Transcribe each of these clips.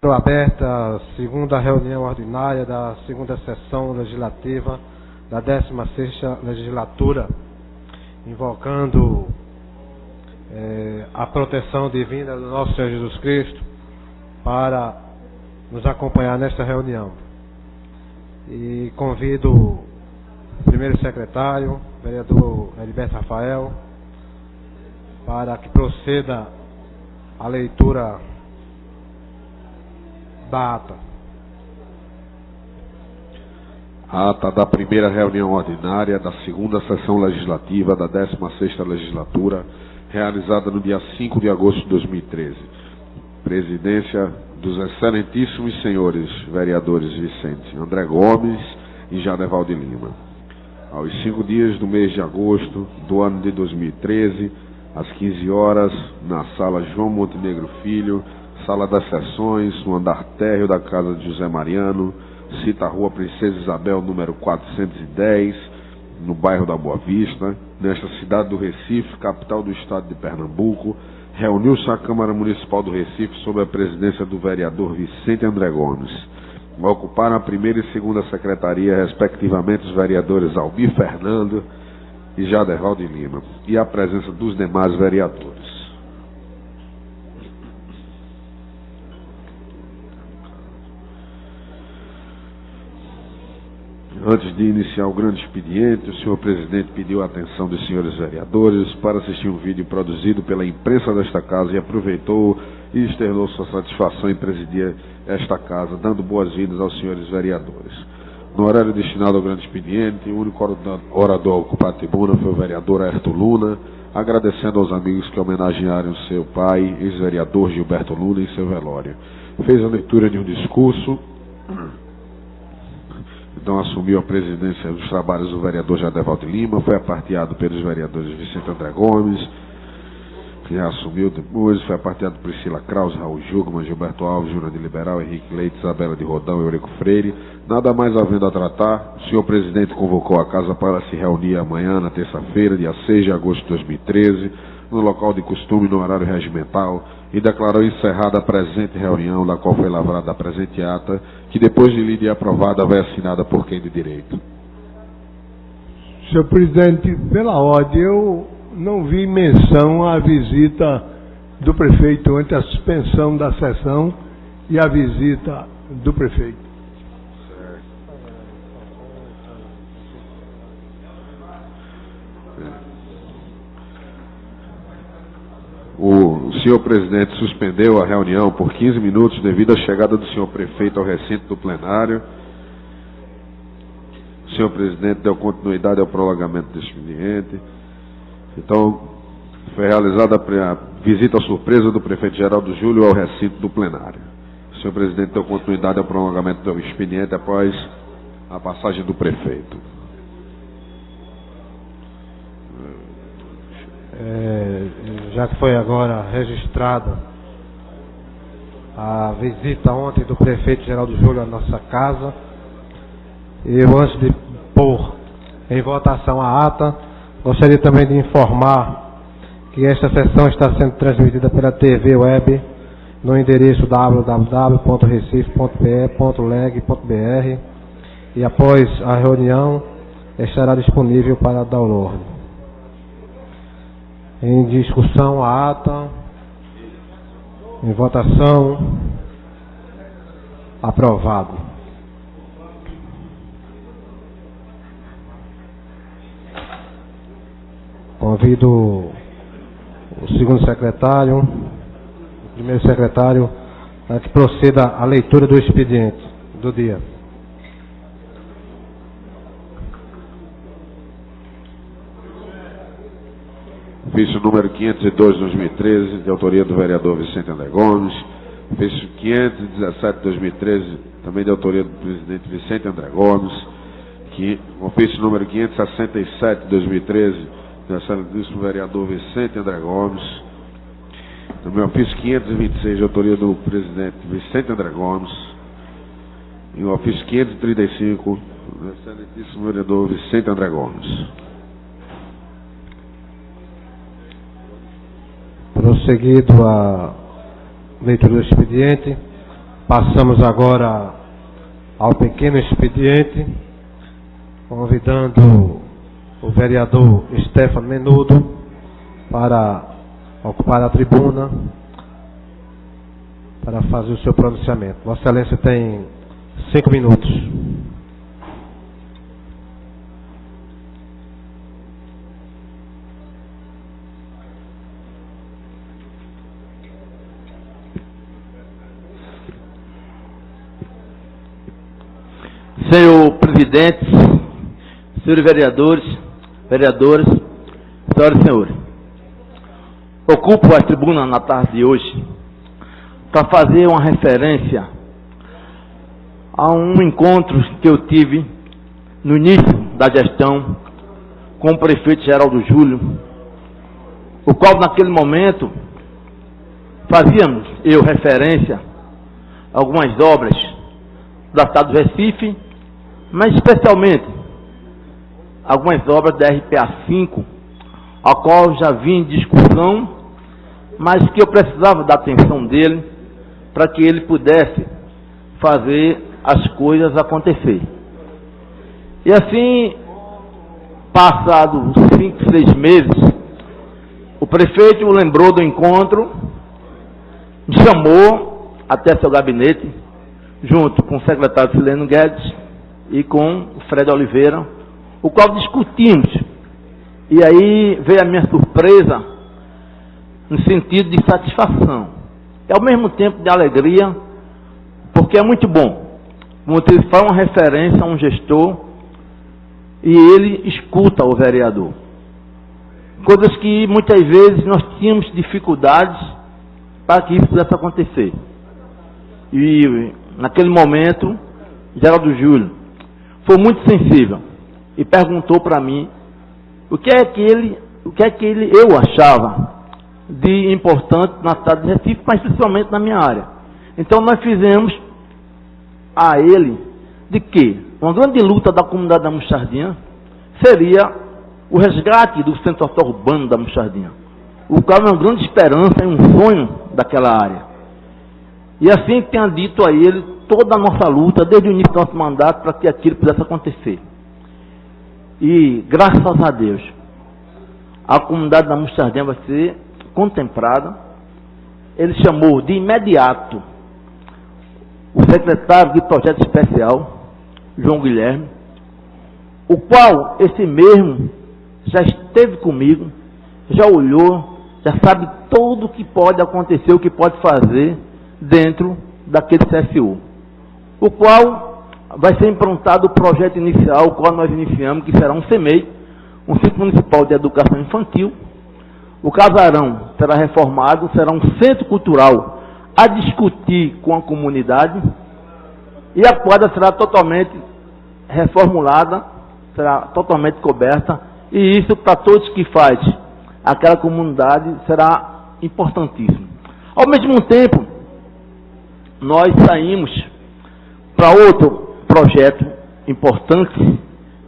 Aberta a segunda reunião ordinária da segunda sessão legislativa da 16ª legislatura, invocando a proteção divina do nosso Senhor Jesus Cristo para nos acompanhar nesta reunião. E convido o primeiro secretário, vereador Heriberto Rafael, para que proceda a leitura da ata. A ata da primeira reunião ordinária da segunda sessão legislativa da 16ª legislatura, realizada no dia 5 de agosto de 2013. Presidência dos excelentíssimos senhores vereadores Vicente André Gomes e Jadeval de Lima. Aos 5 dias do mês de agosto do ano de 2013, às 15 horas, na sala João Montenegro Filho, Sala das Sessões, no andar térreo da Casa de José Mariano, cita a Rua Princesa Isabel, número 410, no bairro da Boa Vista, nesta cidade do Recife, capital do estado de Pernambuco, reuniu-se a Câmara Municipal do Recife sob a presidência do vereador Vicente André Gomes. Ocuparam a primeira e segunda secretaria, respectivamente, os vereadores Almir Fernando e Jadeval de Lima, e a presença dos demais vereadores. Antes de iniciar o grande expediente, o senhor presidente pediu a atenção dos senhores vereadores para assistir um vídeo produzido pela imprensa desta casa e aproveitou e externou sua satisfação em presidir esta casa, dando boas-vindas aos senhores vereadores. No horário destinado ao grande expediente, o único orador a ocupar a tribuna foi o vereador Ayrton Luna, agradecendo aos amigos que homenagearam seu pai, ex-vereador Gilberto Luna, em seu velório. Fez a leitura de um discurso. Então assumiu a presidência dos trabalhos do vereador Jadeval de Lima, foi aparteado pelos vereadores Vicente André Gomes, que já assumiu depois, foi aparteado por Priscila Krause, Raul Jugman, Gilberto Alves, Júnior de Liberal, Henrique Leite, Isabela de Rodão e Eurico Freire. Nada mais havendo a tratar, o senhor presidente convocou a casa para se reunir amanhã, na terça-feira, dia 6 de agosto de 2013, no local de costume, no horário regimental, e declarou encerrada a presente reunião, da qual foi lavrada a presente ata, que depois de lida e aprovada vai assinada por quem de direito. Senhor presidente, pela ordem, eu não vi menção à visita do prefeito ante a suspensão da sessão e a visita do prefeito. O senhor presidente suspendeu a reunião por 15 minutos devido à chegada do senhor prefeito ao recinto do plenário. O senhor presidente deu continuidade ao prolongamento do expediente. Então, foi realizada a visita surpresa do prefeito Geraldo Júlio ao recinto do plenário. O senhor presidente deu continuidade ao prolongamento do expediente após a passagem do prefeito. Já que foi agora registrada a visita ontem do prefeito Geraldo Júlio à nossa casa, eu, antes de pôr em votação a ata, gostaria também de informar que esta sessão está sendo transmitida pela TV Web no endereço www.recife.pe.leg.br e após a reunião estará disponível para download. Em discussão a ata, em votação, aprovado. Convido o segundo secretário, o primeiro secretário, a que proceda a leitura do expediente do dia. Ofício número 502 de 2013, de autoria do vereador Vicente André Gomes. Ofício 517 de 2013, também de autoria do presidente Vicente André Gomes. Ofício número 567 de 2013, do excelentíssimo vereador Vicente André Gomes. Também ofício 526, de autoria do presidente Vicente André Gomes. E o ofício 535, do excelentíssimo vereador Vicente André Gomes. Prosseguido a leitura do expediente, Passamos agora ao pequeno expediente, convidando o vereador Stefano Menudo para ocupar a tribuna para fazer o seu pronunciamento. Vossa Excelência tem 5 minutos. Senhor presidente, senhores vereadores, vereadoras, senhoras e senhores, ocupo a tribuna na tarde de hoje para fazer uma referência a um encontro que eu tive no início da gestão com o prefeito Geraldo Júlio, o qual naquele momento fazíamos eu referência a algumas obras da cidade do Recife, mas especialmente algumas obras da RPA 5, a qual já vim em discussão, mas que eu precisava da atenção dele para que ele pudesse fazer as coisas acontecer. E assim, passados 5, 6 meses, o prefeito lembrou do encontro, me chamou até seu gabinete, junto com o secretário Sileno Guedes e com o Fred Oliveira, o qual discutimos. E aí veio a minha surpresa, no sentido de satisfação, e ao mesmo tempo de alegria, porque é muito bom. Você faz uma referência a um gestor e ele escuta o vereador. Coisas que muitas vezes nós tínhamos dificuldades para que isso pudesse acontecer. E naquele momento, Geraldo Júlio foi muito sensível e perguntou para mim o que é que eu achava de importante na cidade de Recife, mas principalmente na minha área. Então nós fizemos a ele de que uma grande luta da comunidade da Mostardinha seria o resgate do centro urbano da Mostardinha, o qual é uma grande esperança e um sonho daquela área. E assim tenha dito a ele toda a nossa luta, desde o início do nosso mandato, para que aquilo pudesse acontecer. E, graças a Deus, a comunidade da Mostardinha vai ser contemplada. Ele chamou de imediato o secretário de projeto especial, João Guilherme, o qual, esse mesmo, já esteve comigo, já olhou, já sabe tudo o que pode acontecer, o que pode fazer dentro daquele CSU, o qual vai ser implantado o projeto inicial, o qual nós iniciamos, que será um CEMEI, um Centro Municipal de Educação Infantil. O casarão será reformado, será um centro cultural a discutir com a comunidade, e a quadra será totalmente reformulada, será totalmente coberta, e isso para todos que faz aquela comunidade será importantíssimo. Ao mesmo tempo, nós saímos para outro projeto importante,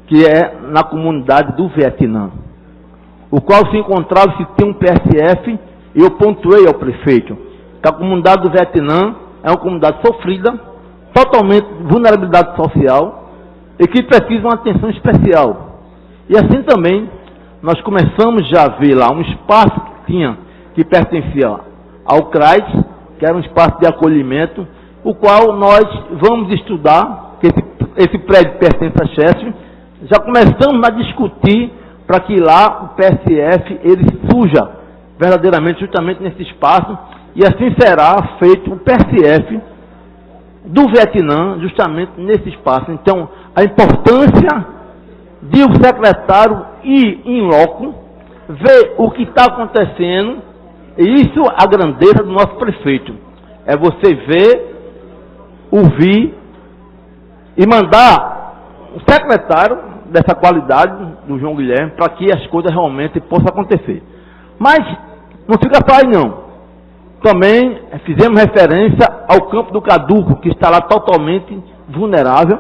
que é na comunidade do Vietnã, o qual se encontrava, se tem um PSF, e eu pontuei ao prefeito que a comunidade do Vietnã é uma comunidade sofrida, totalmente vulnerabilidade social, e que precisa de uma atenção especial. E assim também, nós começamos já a ver lá um espaço que pertencia ao CRAS, que era um espaço de acolhimento, o qual nós vamos estudar, que esse prédio pertence a chefe, já começamos a discutir para que lá o PSF ele surja verdadeiramente justamente nesse espaço, e assim será feito o PSF do Vietnã justamente nesse espaço. Então, a importância de o secretário ir em loco, ver o que está acontecendo, e isso a grandeza do nosso prefeito. É você ver, ouvir e mandar o secretário dessa qualidade, do João Guilherme, para que as coisas realmente possam acontecer. Mas não fica só aí não. Também fizemos referência ao Campo do Caduco, que está lá totalmente vulnerável,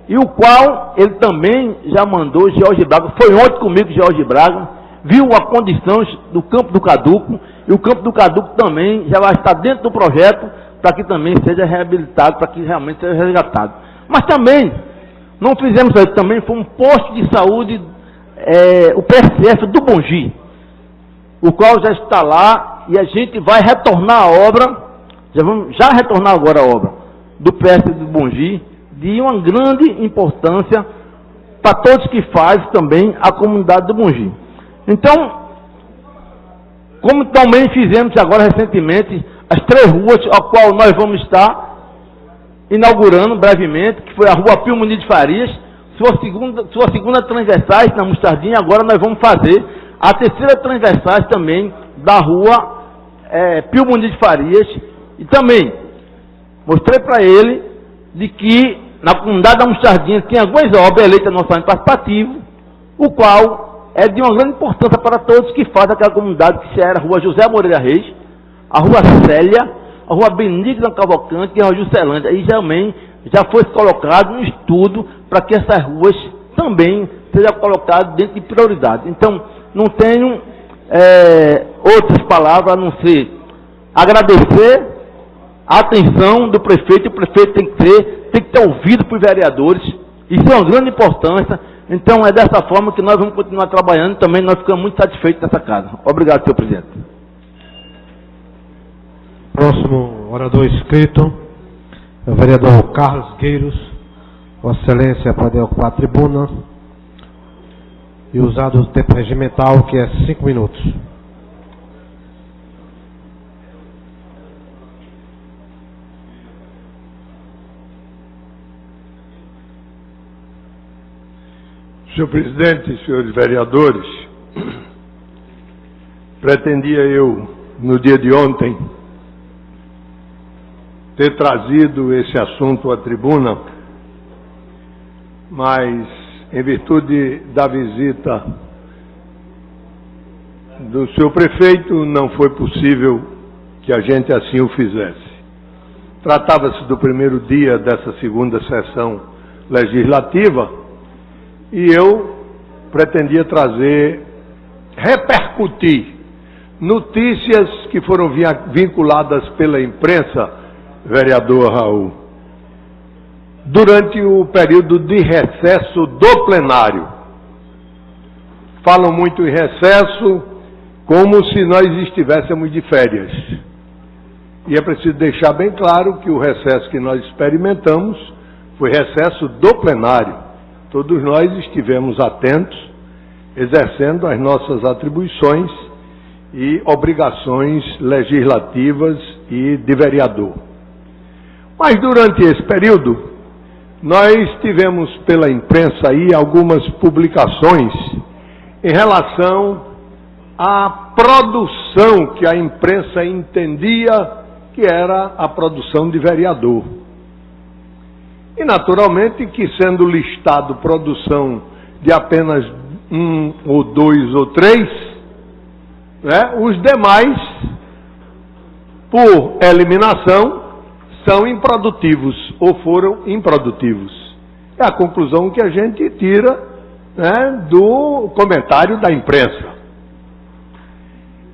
e o qual ele também já mandou Jorge Braga, foi ontem comigo Jorge Braga, viu as condições do Campo do Caduco, e o Campo do Caduco também já vai estar dentro do projeto para que também seja reabilitado, para que realmente seja resgatado. Mas também, não fizemos isso, também foi um posto de saúde, o PSF do Bongi, o qual já está lá, e a gente vai retornar a obra, já retornar agora a obra do PSF do Bongi, de uma grande importância para todos que fazem também a comunidade do Bongi. Então, como também fizemos agora recentemente, as 3 ruas, a qual nós vamos estar inaugurando brevemente, que foi a rua Pio Muniz de Farias, sua segunda transversais na Mostardinha, agora nós vamos fazer a 3ª transversais também da rua Pio Muniz de Farias, e também mostrei para ele de que na comunidade da Mostardinha tem algumas obras eleitas no orçamento participativo, o qual é de uma grande importância para todos que fazem aquela comunidade, que era a rua José Moreira Reis, a rua Célia, a rua Benigna Cavalcante e a rua Juscelândia. E também já foi colocado um estudo para que essas ruas também sejam colocadas dentro de prioridade. Então, não tenho outras palavras a não ser agradecer a atenção do prefeito. O prefeito tem que ter ouvido por vereadores. Isso é uma grande importância. Então, é dessa forma que nós vamos continuar trabalhando. Também nós ficamos muito satisfeitos nessa casa. Obrigado, senhor presidente. Próximo orador inscrito é o vereador Carlos Gueiros. Vossa Excelência pode ocupar a tribuna e usar o tempo regimental, que é 5 minutos. Senhor presidente, senhores vereadores, pretendia eu, no dia de ontem, ter trazido esse assunto à tribuna, mas, em virtude da visita do senhor prefeito, não foi possível que a gente assim o fizesse. Tratava-se do primeiro dia dessa segunda sessão legislativa, e eu pretendia repercutir notícias que foram vinculadas pela imprensa, vereador Raul, durante o período de recesso do plenário. Falam muito em recesso como se nós estivéssemos de férias. E é preciso deixar bem claro que o recesso que nós experimentamos foi recesso do plenário. Todos nós estivemos atentos, exercendo as nossas atribuições e obrigações legislativas e de vereador. Mas durante esse período, nós tivemos pela imprensa aí algumas publicações em relação à produção que a imprensa entendia que era a produção de vereador. E naturalmente que, sendo listado produção de apenas 1 ou 2 ou 3, os demais, por eliminação, são improdutivos ou foram improdutivos. É a conclusão que a gente tira do comentário da imprensa.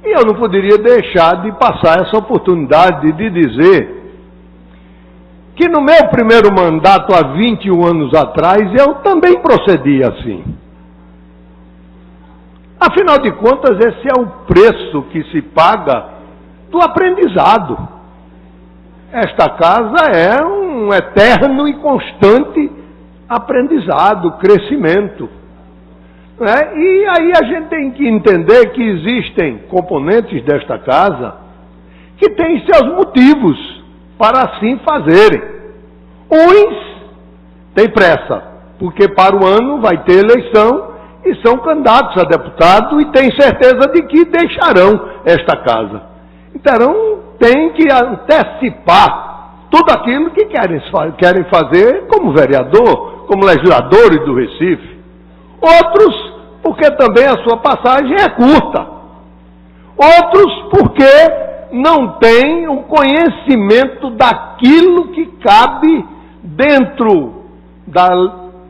E eu não poderia deixar de passar essa oportunidade de dizer que no meu primeiro mandato, há 21 anos atrás, eu também procedi assim. Afinal de contas, esse é o preço que se paga do aprendizado. Esta casa é um eterno e constante aprendizado, crescimento. E aí a gente tem que entender que existem componentes desta casa que têm seus motivos para assim fazerem. Uns têm pressa, porque para o ano vai ter eleição e são candidatos a deputado e têm certeza de que deixarão esta casa. Então, tem que antecipar tudo aquilo que querem fazer como vereador, como legisladores do Recife. Outros, porque também a sua passagem é curta. Outros, porque não têm o conhecimento daquilo que cabe dentro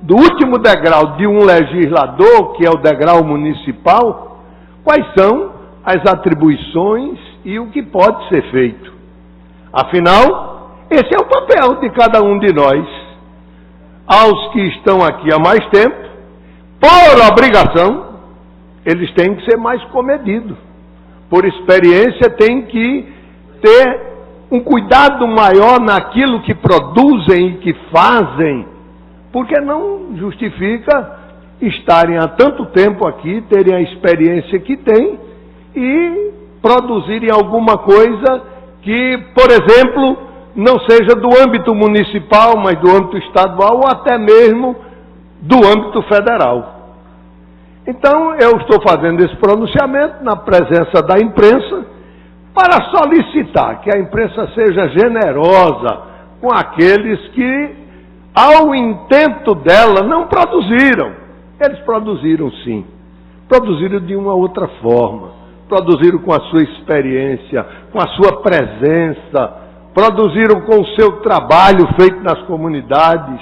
do último degrau de um legislador, que é o degrau municipal, quais são as atribuições e o que pode ser feito. Afinal, esse é o papel de cada um de nós. Aos que estão aqui há mais tempo, por obrigação, eles têm que ser mais comedidos. Por experiência, têm que ter um cuidado maior naquilo que produzem e que fazem, porque não justifica estarem há tanto tempo aqui, terem a experiência que têm e produzirem alguma coisa que, por exemplo, não seja do âmbito municipal, mas do âmbito estadual ou até mesmo do âmbito federal. Então, eu estou fazendo esse pronunciamento na presença da imprensa para solicitar que a imprensa seja generosa com aqueles que, ao intento dela, não produziram. Eles produziram sim, produziram de uma outra forma, produziram com a sua experiência, com a sua presença, produziram com o seu trabalho feito nas comunidades.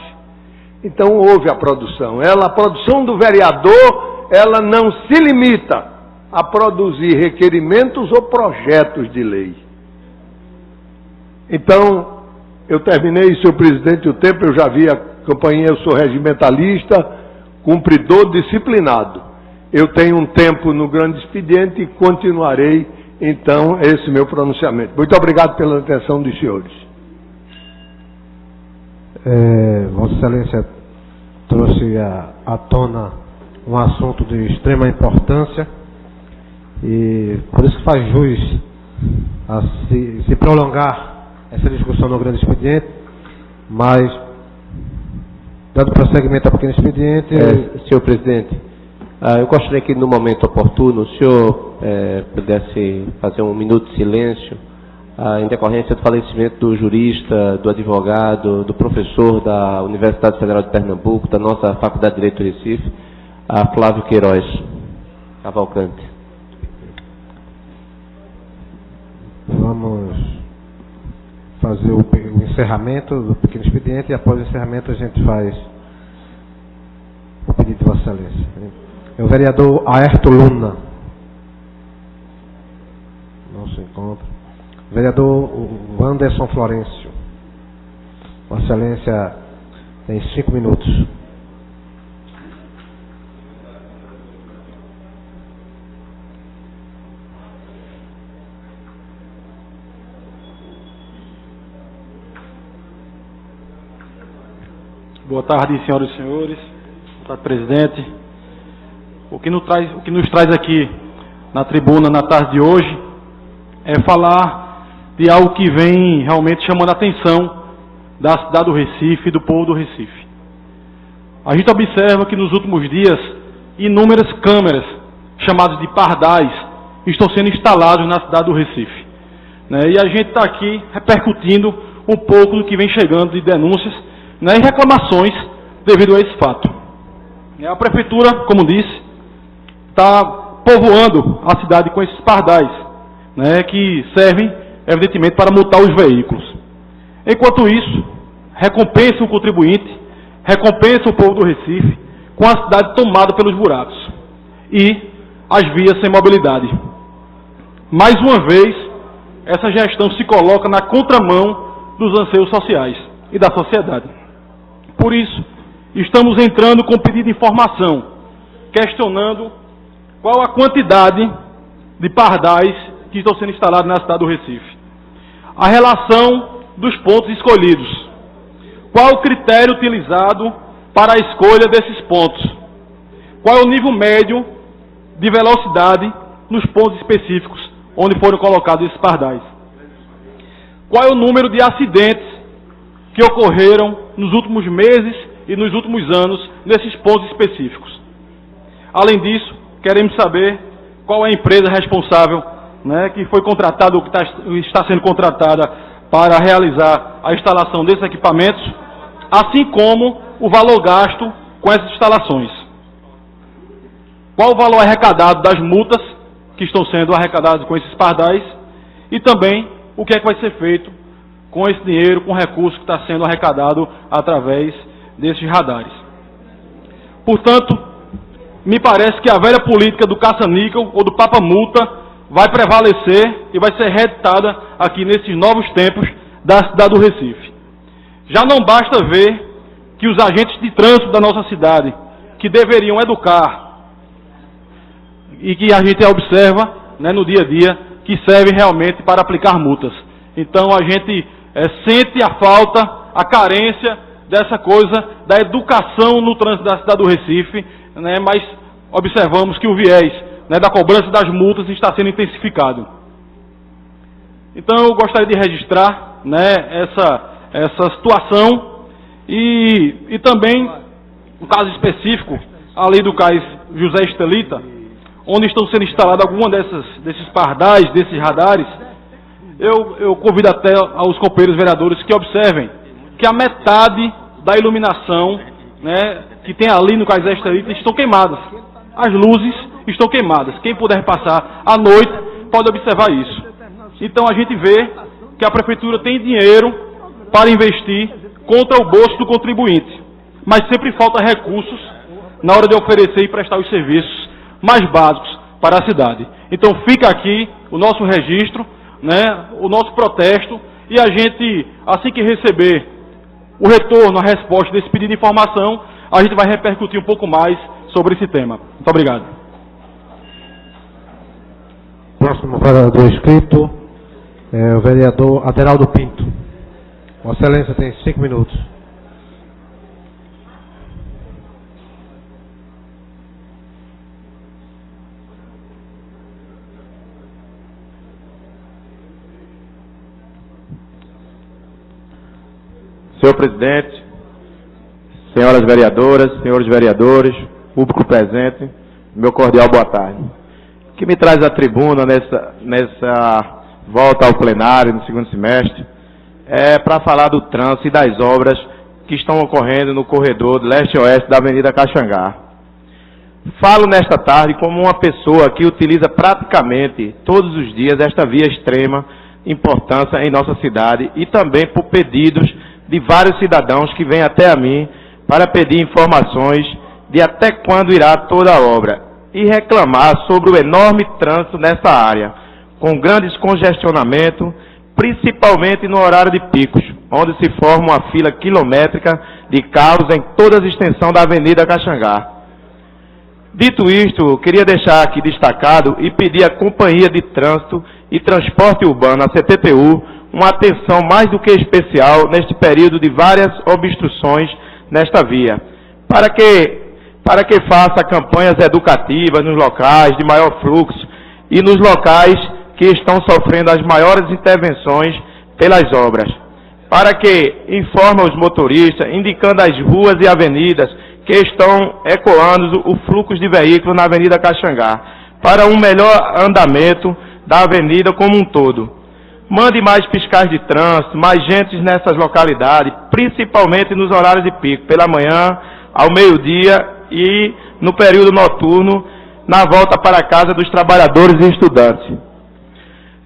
Então houve a produção. A produção do vereador, ela não se limita a produzir requerimentos ou projetos de lei. Então, eu terminei, senhor presidente, o tempo, eu já vi a campanha, eu sou regimentalista, cumpridor disciplinado. Eu tenho um tempo no grande expediente e continuarei, então, esse meu pronunciamento. Muito obrigado pela atenção dos senhores. Vossa Excelência trouxe à tona um assunto de extrema importância e por isso que faz jus a se prolongar essa discussão no grande expediente, mas, dando prosseguimento ao pequeno expediente... Senhor presidente, eu gostaria que no momento oportuno o senhor pudesse fazer um minuto de silêncio em decorrência do falecimento do jurista, do advogado, do professor da Universidade Federal de Pernambuco, da nossa Faculdade de Direito do Recife, Flávio Queiroz Cavalcante. Vamos fazer o encerramento do pequeno expediente e após o encerramento a gente faz o pedido de Vossa Excelência. É o vereador Aerto Luna. Não se encontra. O vereador Wanderson Florencio. Vossa Excelência tem 5 minutos. Boa tarde, senhoras e senhores. Boa tarde, presidente. O que nos traz aqui na tribuna na tarde de hoje é falar de algo que vem realmente chamando a atenção da cidade do Recife e do povo do Recife. A gente observa que nos últimos dias inúmeras câmeras, chamadas de pardais, estão sendo instaladas na cidade do Recife. E a gente está aqui repercutindo um pouco do que vem chegando de denúncias e reclamações devido a esse fato. A prefeitura, como disse, está povoando a cidade com esses pardais, que servem, evidentemente, para multar os veículos. Enquanto isso, recompensa o contribuinte, recompensa o povo do Recife, com a cidade tomada pelos buracos e as vias sem mobilidade. Mais uma vez, essa gestão se coloca na contramão dos anseios sociais e da sociedade. Por isso, estamos entrando com pedido de informação, questionando qual a quantidade de pardais que estão sendo instalados na cidade do Recife. A relação dos pontos escolhidos. Qual o critério utilizado para a escolha desses pontos? Qual é o nível médio de velocidade nos pontos específicos onde foram colocados esses pardais? Qual é o número de acidentes que ocorreram nos últimos meses e nos últimos anos nesses pontos específicos? Além disso, queremos saber qual é a empresa responsável, que foi contratada ou que está sendo contratada para realizar a instalação desses equipamentos, assim como o valor gasto com essas instalações. Qual o valor arrecadado das multas que estão sendo arrecadadas com esses pardais e também o que é que vai ser feito com esse dinheiro, com o recurso que está sendo arrecadado através desses radares. Portanto, me parece que a velha política do caça-níquel ou do papa-multa vai prevalecer e vai ser reeditada aqui nesses novos tempos da cidade do Recife. Já não basta ver que os agentes de trânsito da nossa cidade, que deveriam educar, e que a gente observa, né, no dia a dia, que serve realmente para aplicar multas. Então a gente sente a falta, a carência dessa coisa da educação no trânsito da cidade do Recife, né, mas observamos que o viés, né, da cobrança das multas está sendo intensificado. Então eu gostaria de registrar, né, essa situação e também, um caso específico, ali do cais José Estelita, onde estão sendo instalados alguns desses pardais, desses radares. Eu convido até aos companheiros vereadores que observem que a metade da iluminação, né, que tem ali no cais Estelita estão queimadas. As luzes estão queimadas. Quem puder passar à noite pode observar isso. Então a gente vê que a prefeitura tem dinheiro para investir contra o bolso do contribuinte, mas sempre falta recursos na hora de oferecer e prestar os serviços mais básicos para a cidade. Então fica aqui o nosso registro, né, o nosso protesto, e a gente, assim que receber o retorno, a resposta desse pedido de informação, a gente vai repercutir um pouco mais sobre esse tema. Muito obrigado. Próximo vereador inscrito é o vereador Aderaldo Pinto. Vossa Excelência tem 5 minutos. Senhor presidente, senhoras vereadoras, senhores vereadores, público presente, meu cordial boa tarde. O que me traz à tribuna nessa volta ao plenário no segundo semestre é para falar do trânsito e das obras que estão ocorrendo no corredor do leste-oeste da Avenida Caxangá. Falo nesta tarde como uma pessoa que utiliza praticamente todos os dias esta via extrema importância em nossa cidade e também por pedidos de vários cidadãos que vêm até a mim para pedir informações de até quando irá toda a obra e reclamar sobre o enorme trânsito nessa área, com grandes congestionamentos, principalmente no horário de picos, onde se forma uma fila quilométrica de carros em toda a extensão da Avenida Caxangá. Dito isto, queria deixar aqui destacado e pedir à Companhia de Trânsito e Transporte Urbano, a CTTU, uma atenção mais do que especial neste período de várias obstruções nesta via, para que faça campanhas educativas nos locais de maior fluxo e nos locais que estão sofrendo as maiores intervenções pelas obras, para que informe os motoristas, indicando as ruas e avenidas que estão ecoando o fluxo de veículos na Avenida Caxangá, para um melhor andamento da avenida como um todo. Mande mais fiscais de trânsito, mais gente nessas localidades, principalmente nos horários de pico, pela manhã, ao meio-dia e no período noturno, na volta para a casa dos trabalhadores e estudantes.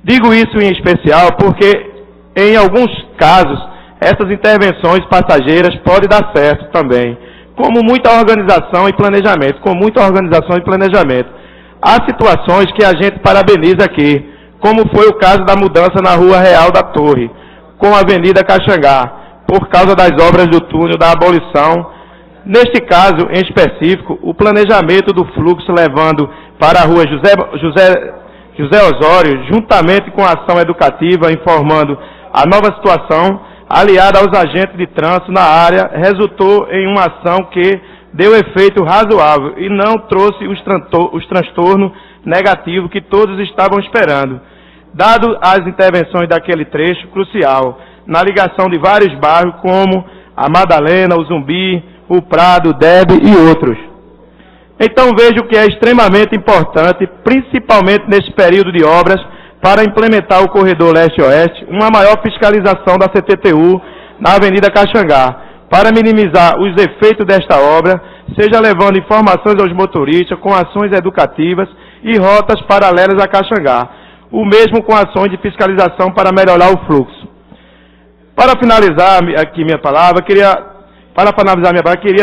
Digo isso em especial porque, em alguns casos, essas intervenções passageiras podem dar certo também, com muita organização e planejamento. Há situações que a gente parabeniza aqui, como foi o caso da mudança na Rua Real da Torre, com a Avenida Caxangá, por causa das obras do túnel da abolição. Neste caso, em específico, o planejamento do fluxo levando para a Rua José Osório, juntamente com a ação educativa, informando a nova situação, aliada aos agentes de trânsito na área, resultou em uma ação que deu efeito razoável e não trouxe os transtornos negativos que todos estavam esperando, dado as intervenções daquele trecho crucial, na ligação de vários bairros como a Madalena, o Zumbi, o Prado, o Debe e outros. Então vejo que é extremamente importante, principalmente neste período de obras, para implementar o corredor leste-oeste, uma maior fiscalização da CTTU na Avenida Caxangá, para minimizar os efeitos desta obra, seja levando informações aos motoristas com ações educativas e rotas paralelas a Caxangá, o mesmo com ações de fiscalização para melhorar o fluxo. Para finalizar aqui minha palavra, queria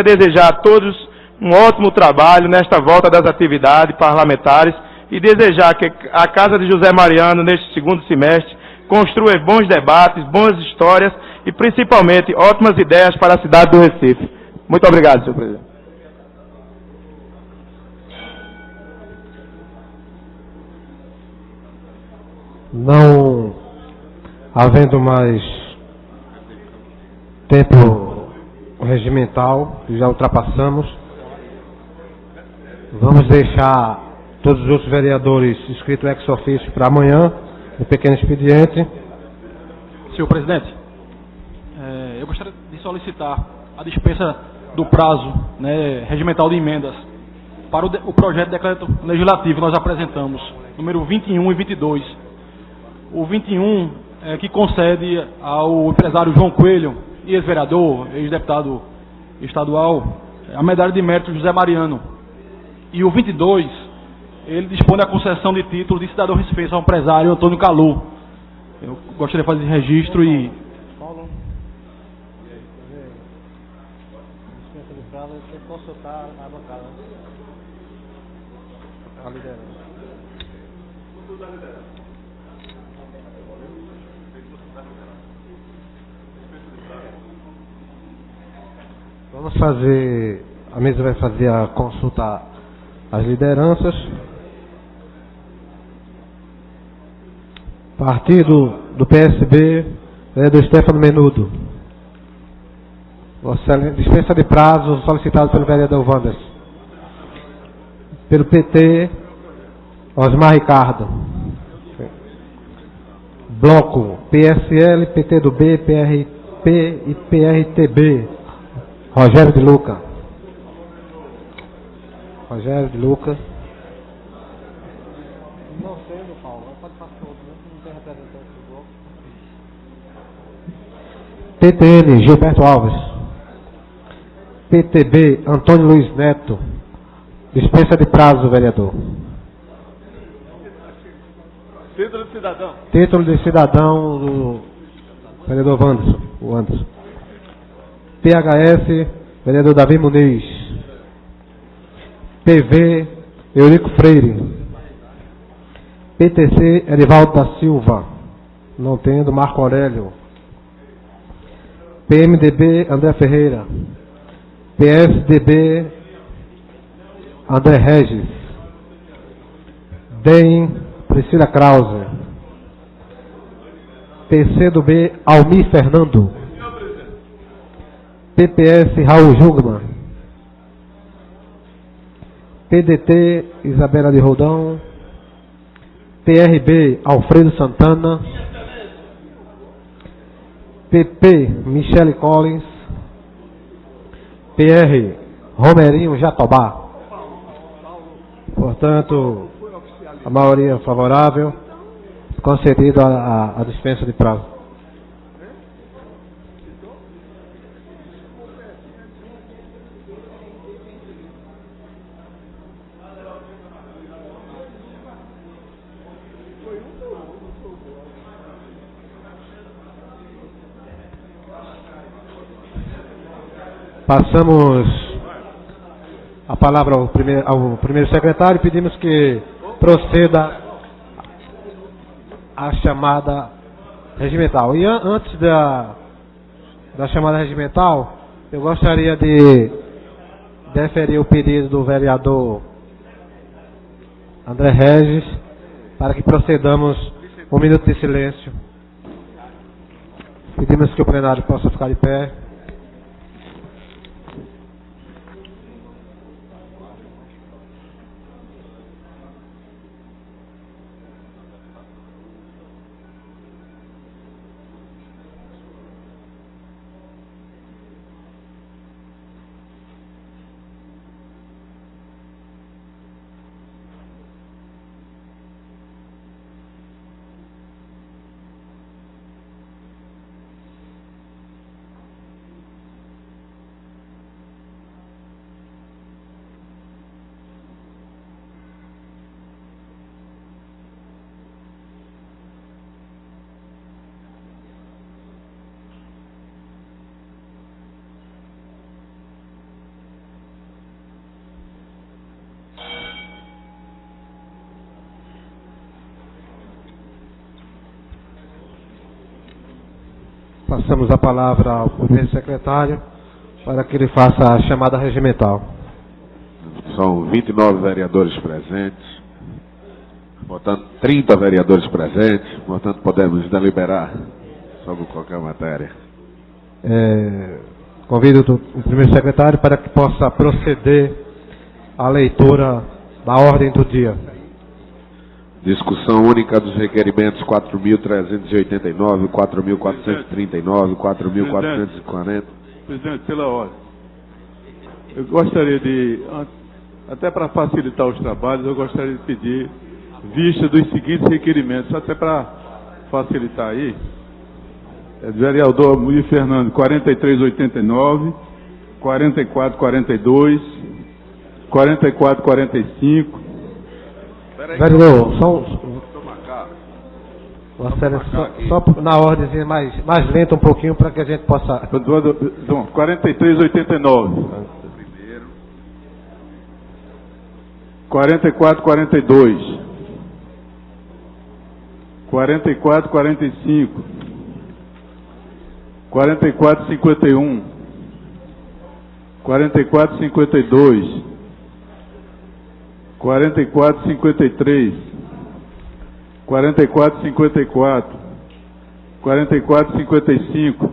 desejar a todos um ótimo trabalho nesta volta das atividades parlamentares e desejar que a Casa de José Mariano, neste segundo semestre, construa bons debates, boas histórias e, principalmente, ótimas ideias para a cidade do Recife. Muito obrigado, senhor presidente. Não havendo mais tempo regimental, que já ultrapassamos, vamos deixar todos os outros vereadores inscritos ex officio para amanhã, no pequeno expediente. Senhor presidente, eu gostaria de solicitar a dispensa do prazo, né, regimental de emendas para o projeto de decreto legislativo que nós apresentamos, número 21 e 22. O 21 que concede ao empresário João Coelho, ex-vereador, ex-deputado estadual, a medalha de mérito José Mariano. E o 22, ele dispõe da concessão de título de cidadão recifense ao empresário Antônio Calu. Eu gostaria de fazer registro e... Consultar a bancada. A liderança. Vamos fazer, a mesa vai fazer a consulta às lideranças. Partido do PSB, vereador Stefano Menudo. Dispensa de prazo solicitado pelo vereador Wanderson. Pelo PT, Osmar Ricardo. Bloco PSL, PT do B, PRP e PRTB. Rogério de Luca. Rogério de Luca. Não sendo, Paulo, pode passar outro, não tem representante do bloco. PTN, Gilberto Alves. PTB, Antônio Luiz Neto. Dispensa de prazo, vereador. Título de cidadão. Título de cidadão do vereador Wanderson. O Anderson. PHS, vereador Davi Muniz. PV, Eurico Freire. PTC, Erivaldo da Silva. Não tendo, Marco Aurélio. PMDB, André Ferreira. PSDB, André Regis. DEM, Priscila Krause. PCdoB, Almir Fernando. PPS, Raul Jugman. PDT, Isabela de Roldão. PRB, Alfredo Santana. PP, Michele Collins. PR, Romerinho Jatobá. Portanto, a maioria favorável, concedido a dispensa de prazo. Passamos a palavra ao primeiro secretário e pedimos que proceda a chamada regimental. E antes da chamada regimental, eu gostaria de deferir o pedido do vereador André Regis para que procedamos um minuto de silêncio. Pedimos que o plenário possa ficar de pé. Passamos a palavra ao primeiro secretário para que ele faça a chamada regimental. São 29 vereadores presentes, portanto 30 vereadores presentes, portanto podemos deliberar sobre qualquer matéria. Convido o primeiro secretário para que possa proceder à leitura da ordem do dia. Discussão única dos requerimentos 4.389, 4.439, 4.440. Presidente, pela ordem. Eu gostaria de, até para facilitar os trabalhos, eu gostaria de pedir vista dos seguintes requerimentos, até para facilitar aí. Vereador Luiz Fernando, 4389, 4442, 4445. Vereador, só na ordem mais lenta um pouquinho para que a gente possa... 4389. 4442. 4445. 4451. 4452. 4453, 4454, 4455,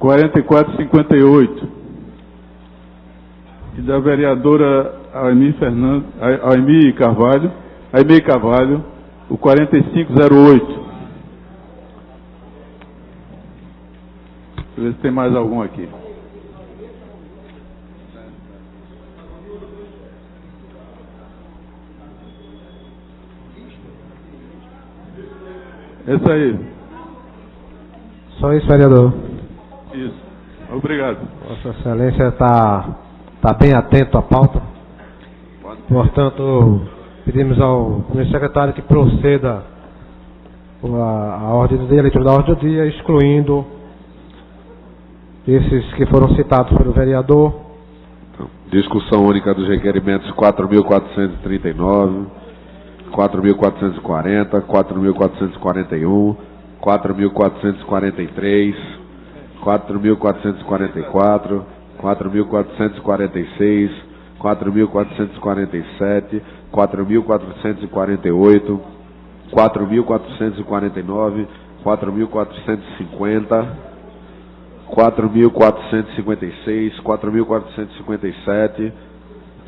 4458 e da vereadora Aimee Carvalho, o 4508. Deixa eu ver se tem mais algum aqui. Esse aí. Só isso, vereador. Isso. Obrigado. Vossa Excelência está bem atento à pauta. Portanto, pedimos ao primeiro secretário que proceda a ordem do dia, a leitura da ordem do dia, excluindo esses que foram citados pelo vereador. Discussão única dos requerimentos 4.439, 4.440, 4.441, 4.443, 4.444, 4.446, 4.447, 4.448, 4.449, 4.450, 4.456, 4.457,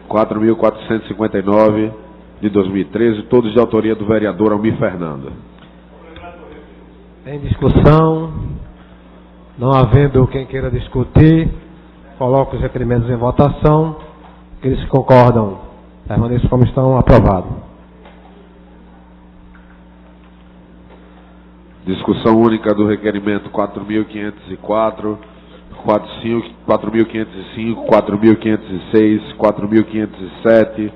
4.459 de 2013, todos de autoria do vereador Almir Fernando. Em discussão, não havendo quem queira discutir, coloco os requerimentos em votação. Aqueles que concordam, permaneçam como estão, aprovado. Discussão única do requerimento 4.504, 4.505, 4.506, 4.507,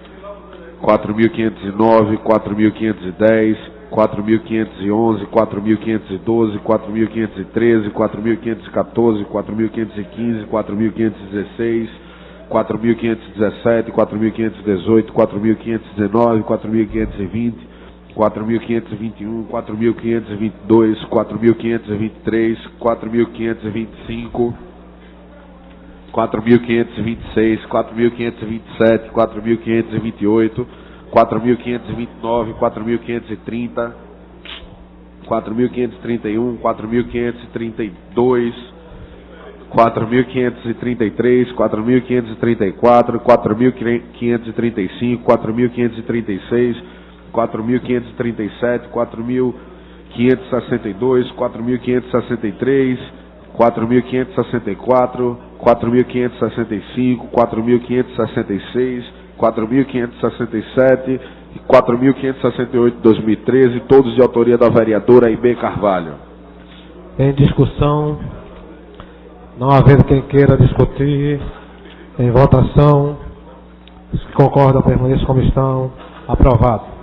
4.509, 4.510, 4.511, 4.512, 4.513, 4.514, 4.515, 4.516, 4.517, 4.518, 4.519, 4.520, 4.521, 4.522, 4.523, 4.525, 4.526, 4.527, 4.528, 4.529, 4.530, 4.531, 4.532, 4.533, 4.534, 4.535, 4.536, 4.537, 4.562, 4.563, 4.564, 4.565, 4.566, 4.567 e 4.568 de 2013, todos de autoria da vereadora Aimee Carvalho. Em discussão, não havendo quem queira discutir, em votação, os que concordam permaneçam como estão, aprovado.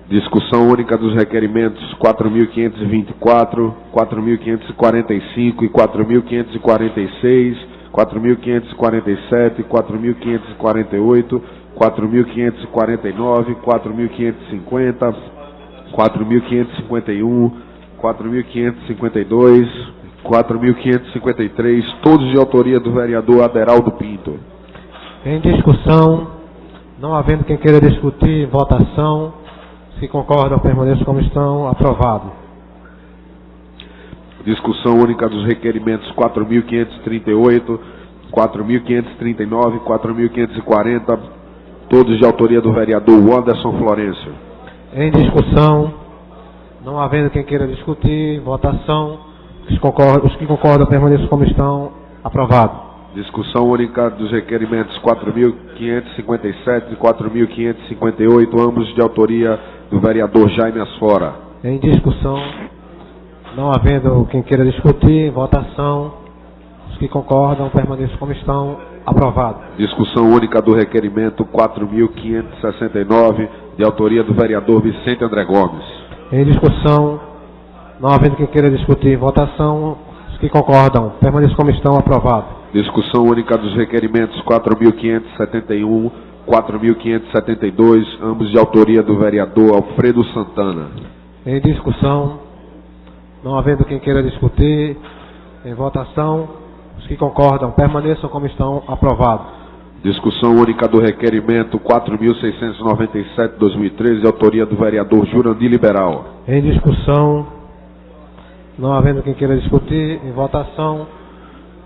Discussão única dos requerimentos 4.524, 4.545 e 4.546, 4.547, 4.548, 4.549, 4.550, 4.551, 4.552, 4.553, todos de autoria do vereador Aderaldo Pinto. Em discussão, não havendo quem queira discutir, votação. Se concordam, permaneçam como estão. Aprovado. Discussão única dos requerimentos 4.538, 4.539, 4.540, todos de autoria do vereador Wanderson Florencio. Em discussão, não havendo quem queira discutir, votação. Os que concordam, permaneçam como estão. Aprovado. Discussão única dos requerimentos 4.557 e 4.558, ambos de autoria do vereador Jaime Asfora. Em discussão, não havendo quem queira discutir, votação. Os que concordam, permaneçam como estão. Aprovado. Discussão única do requerimento 4.569, de autoria do vereador Vicente André Gomes. Em discussão, não havendo quem queira discutir, votação. Os que concordam, permaneçam como estão. Aprovado. Discussão única dos requerimentos 4.571, 4.572, ambos de autoria do vereador Alfredo Santana. Em discussão, não havendo quem queira discutir, em votação, os que concordam, permaneçam como estão. Aprovado. Discussão única do requerimento 4.697/2013, de autoria do vereador Jurandir Liberal. Em discussão, não havendo quem queira discutir, em votação,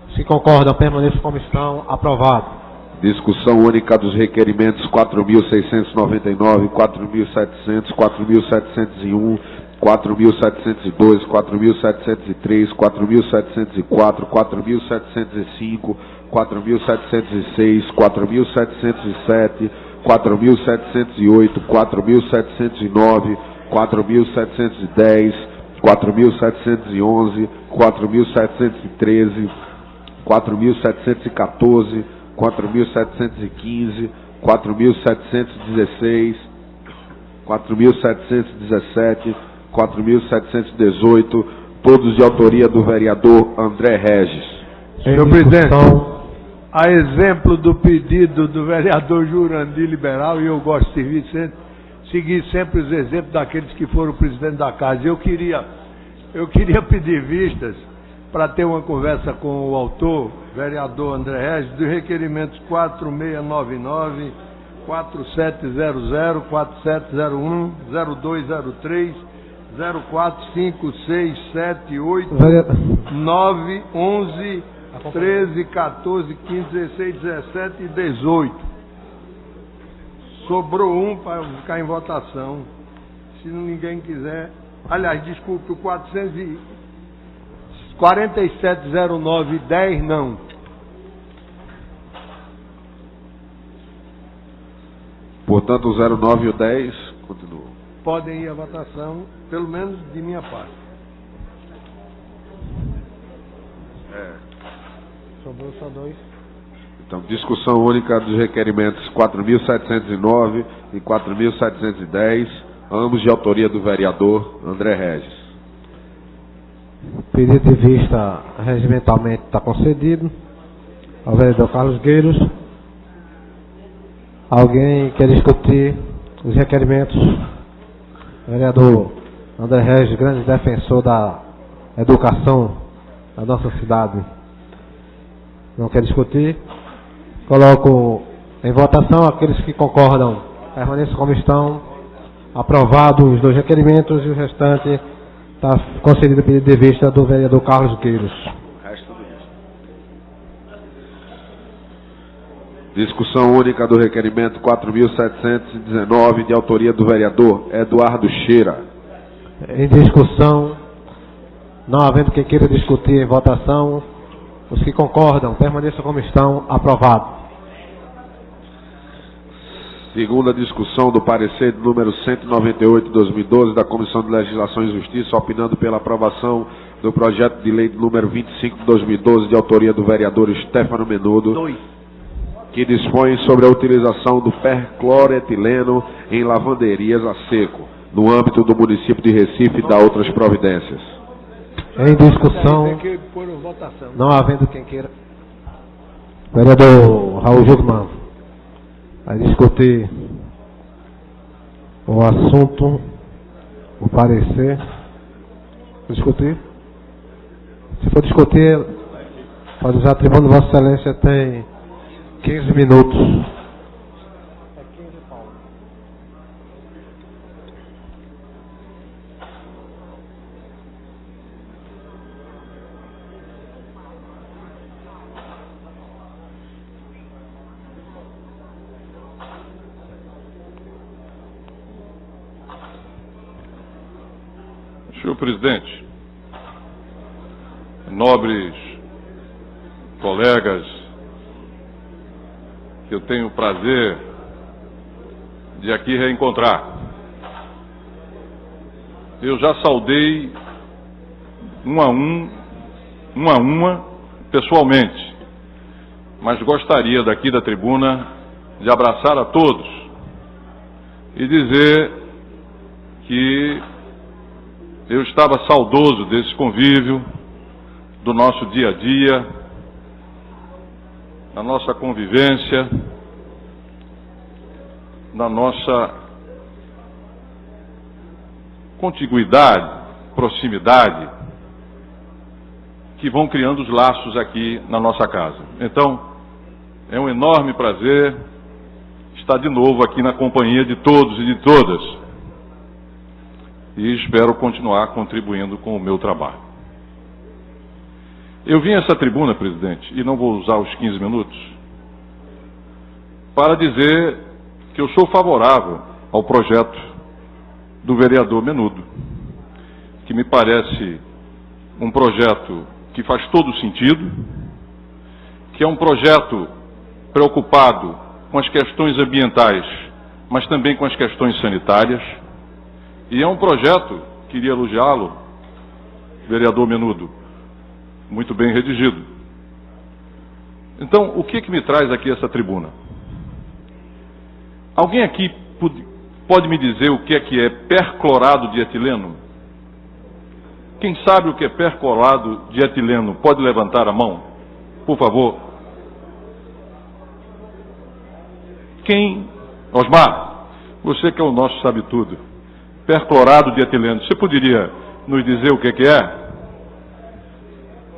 os que concordam, permaneçam como estão. Aprovado. Discussão única dos requerimentos 4.699, 4.700, 4.701, 4.702, 4.703, 4.704, 4.705, 4.706, 4.707, 4.708, 4.709, 4.710, 4.711, 4.713, 4.714, 4.715, 4.716, 4.717, 4.718, todos de autoria do vereador André Regis. Senhor presidente, a exemplo do pedido do vereador Jurandir Liberal, e eu gosto de seguir sempre os exemplos daqueles que foram presidente da casa. Eu queria pedir vistas para ter uma conversa com o autor, vereador André Regis, dos requerimentos 4699, 4700, 4701, 0203, 045678, 9, 11, 13, 14, 15, 16, 17 e 18. Sobrou um para ficar em votação. Se ninguém quiser. Aliás, desculpe, o 4709 10 não. Portanto, o 09 e o 10 continuam. Podem ir à votação, pelo menos de minha parte. Sobrou só dois. Então, discussão única dos requerimentos 4.709 e 4.710, ambos de autoria do vereador André Regis. O pedido de vista regimentalmente está concedido ao vereador Carlos Gueiros. Alguém quer discutir os requerimentos? Vereador André Regis, grande defensor da educação da nossa cidade. Não quer discutir? Coloco em votação aqueles que concordam. Permaneçam como estão. Aprovados os dois requerimentos e o restante está concedido o pedido de vista do vereador Carlos Gueiros. Discussão única do requerimento 4.719, de autoria do vereador Eduardo Cheira. Em discussão, não havendo quem queira discutir em votação, os que concordam, permaneçam como estão. Aprovado. Segunda discussão do parecer número 198/2012 da Comissão de Legislação e Justiça, opinando pela aprovação do projeto de lei número 25/2012, de autoria do vereador Stefano Menudo, que dispõe sobre a utilização do percloretileno em lavanderias a seco, no âmbito do município de Recife, e da outras providências. Em discussão, não havendo quem queira. Vereador Raul Jugman vai discutir o assunto, o parecer. Discutir? Se for discutir, pode usar a tribuna de Vossa Excelência tem 15 minutos. Senhor presidente, nobres colegas, que eu tenho o prazer de aqui reencontrar. Eu já saudei uma pessoalmente, mas gostaria daqui da tribuna de abraçar a todos e dizer que eu estava saudoso desse convívio, do nosso dia a dia, da nossa convivência, da nossa contiguidade, proximidade, que vão criando os laços aqui na nossa casa. Então, é um enorme prazer estar de novo aqui na companhia de todos e de todas. E espero continuar contribuindo com o meu trabalho. Eu vim a essa tribuna, presidente, e não vou usar os 15 minutos, para dizer que eu sou favorável ao projeto do vereador Menudo, que me parece um projeto que faz todo sentido, que é um projeto preocupado com as questões ambientais, mas também com as questões sanitárias. E é um projeto, queria elogiá-lo, vereador Menudo, muito bem redigido. Então, o que me traz aqui essa tribuna? Alguém aqui pode me dizer o que é perclorado de etileno? Quem sabe o que é perclorado de etileno pode levantar a mão, por favor? Quem? Osmar, você que é o nosso sabe-tudo. Perclorado de etileno. Você poderia nos dizer o que é?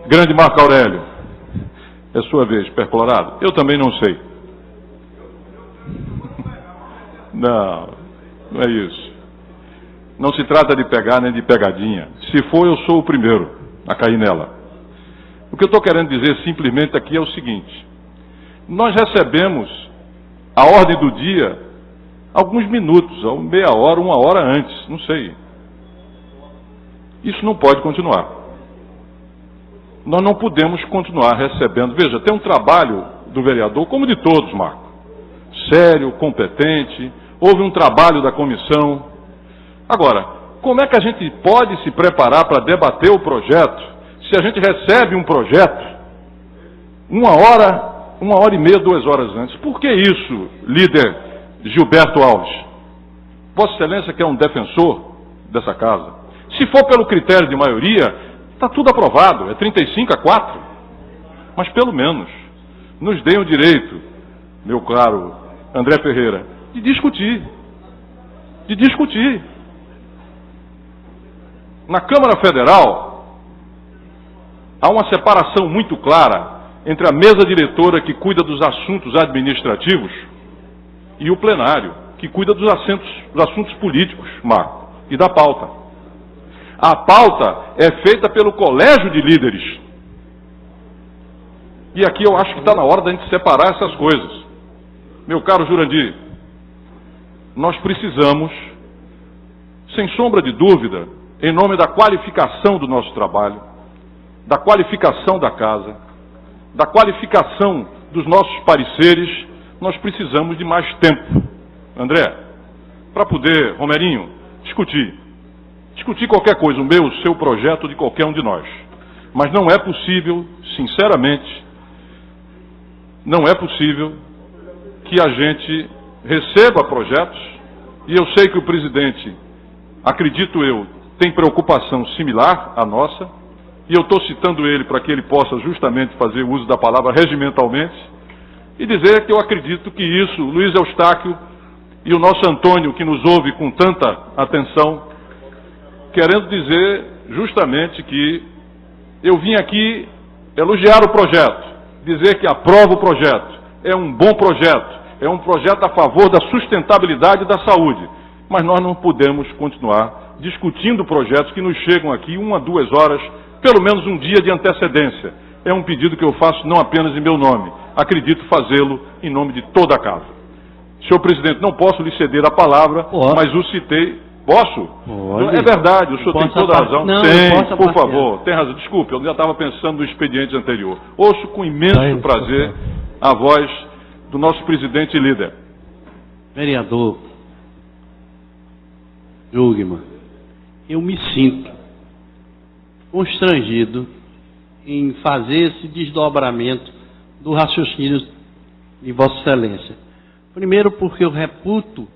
Grande Marco Aurélio, é sua vez, perclorado. Eu também não sei. Não é isso. Não se trata de pegar nem de pegadinha. Se for, eu sou o primeiro a cair nela. O que eu estou querendo dizer simplesmente aqui é o seguinte: nós recebemos a ordem do dia alguns minutos, ou meia hora, uma hora antes, não sei. Isso não pode continuar. Nós não podemos continuar recebendo. Veja, tem um trabalho do vereador, como de todos, Marco, sério, competente, houve um trabalho da comissão. Agora, como é que a gente pode se preparar para debater o projeto, se a gente recebe um projeto uma hora e meia, 2 horas antes? Por que isso, líder Gilberto Alves? Vossa Excelência, que é um defensor dessa casa, se for pelo critério de maioria, está tudo aprovado, é 35-4. Mas pelo menos nos deem o direito, meu caro André Ferreira, de discutir. Na Câmara Federal, há uma separação muito clara entre a mesa diretora, que cuida dos assuntos administrativos, e o plenário, que cuida dos assuntos políticos, Marco, e da pauta. A pauta é feita pelo colégio de líderes. E aqui eu acho que está na hora da gente separar essas coisas. Meu caro Jurandir, nós precisamos, sem sombra de dúvida, em nome da qualificação do nosso trabalho, da qualificação da casa, da qualificação dos nossos pareceres, nós precisamos de mais tempo, André, para poder, Romerinho, discutir qualquer coisa, o meu, o seu projeto, de qualquer um de nós. Mas não é possível, sinceramente, não é possível que a gente receba projetos, e eu sei que o presidente, acredito eu, tem preocupação similar à nossa, e eu estou citando ele para que ele possa justamente fazer uso da palavra regimentalmente, e dizer que eu acredito que isso, Luiz Eustáquio e o nosso Antônio, que nos ouve com tanta atenção, querendo dizer justamente que eu vim aqui elogiar o projeto, dizer que aprovo o projeto, é um bom projeto, é um projeto a favor da sustentabilidade da saúde, mas nós não podemos continuar discutindo projetos que nos chegam aqui 1 a 2 horas, pelo menos um dia de antecedência. É um pedido que eu faço não apenas em meu nome, acredito fazê-lo em nome de toda a casa. Senhor presidente, não posso lhe ceder a palavra, mas o citei. Posso? Pode. É verdade, o senhor tem toda a razão. Não, tem, por favor, tem razão. Desculpe, eu já estava pensando no expediente anterior. Ouço com imenso prazer a voz do nosso presidente e líder. Vereador Jugman, eu me sinto constrangido em fazer esse desdobramento do raciocínio de Vossa Excelência. Primeiro porque eu reputo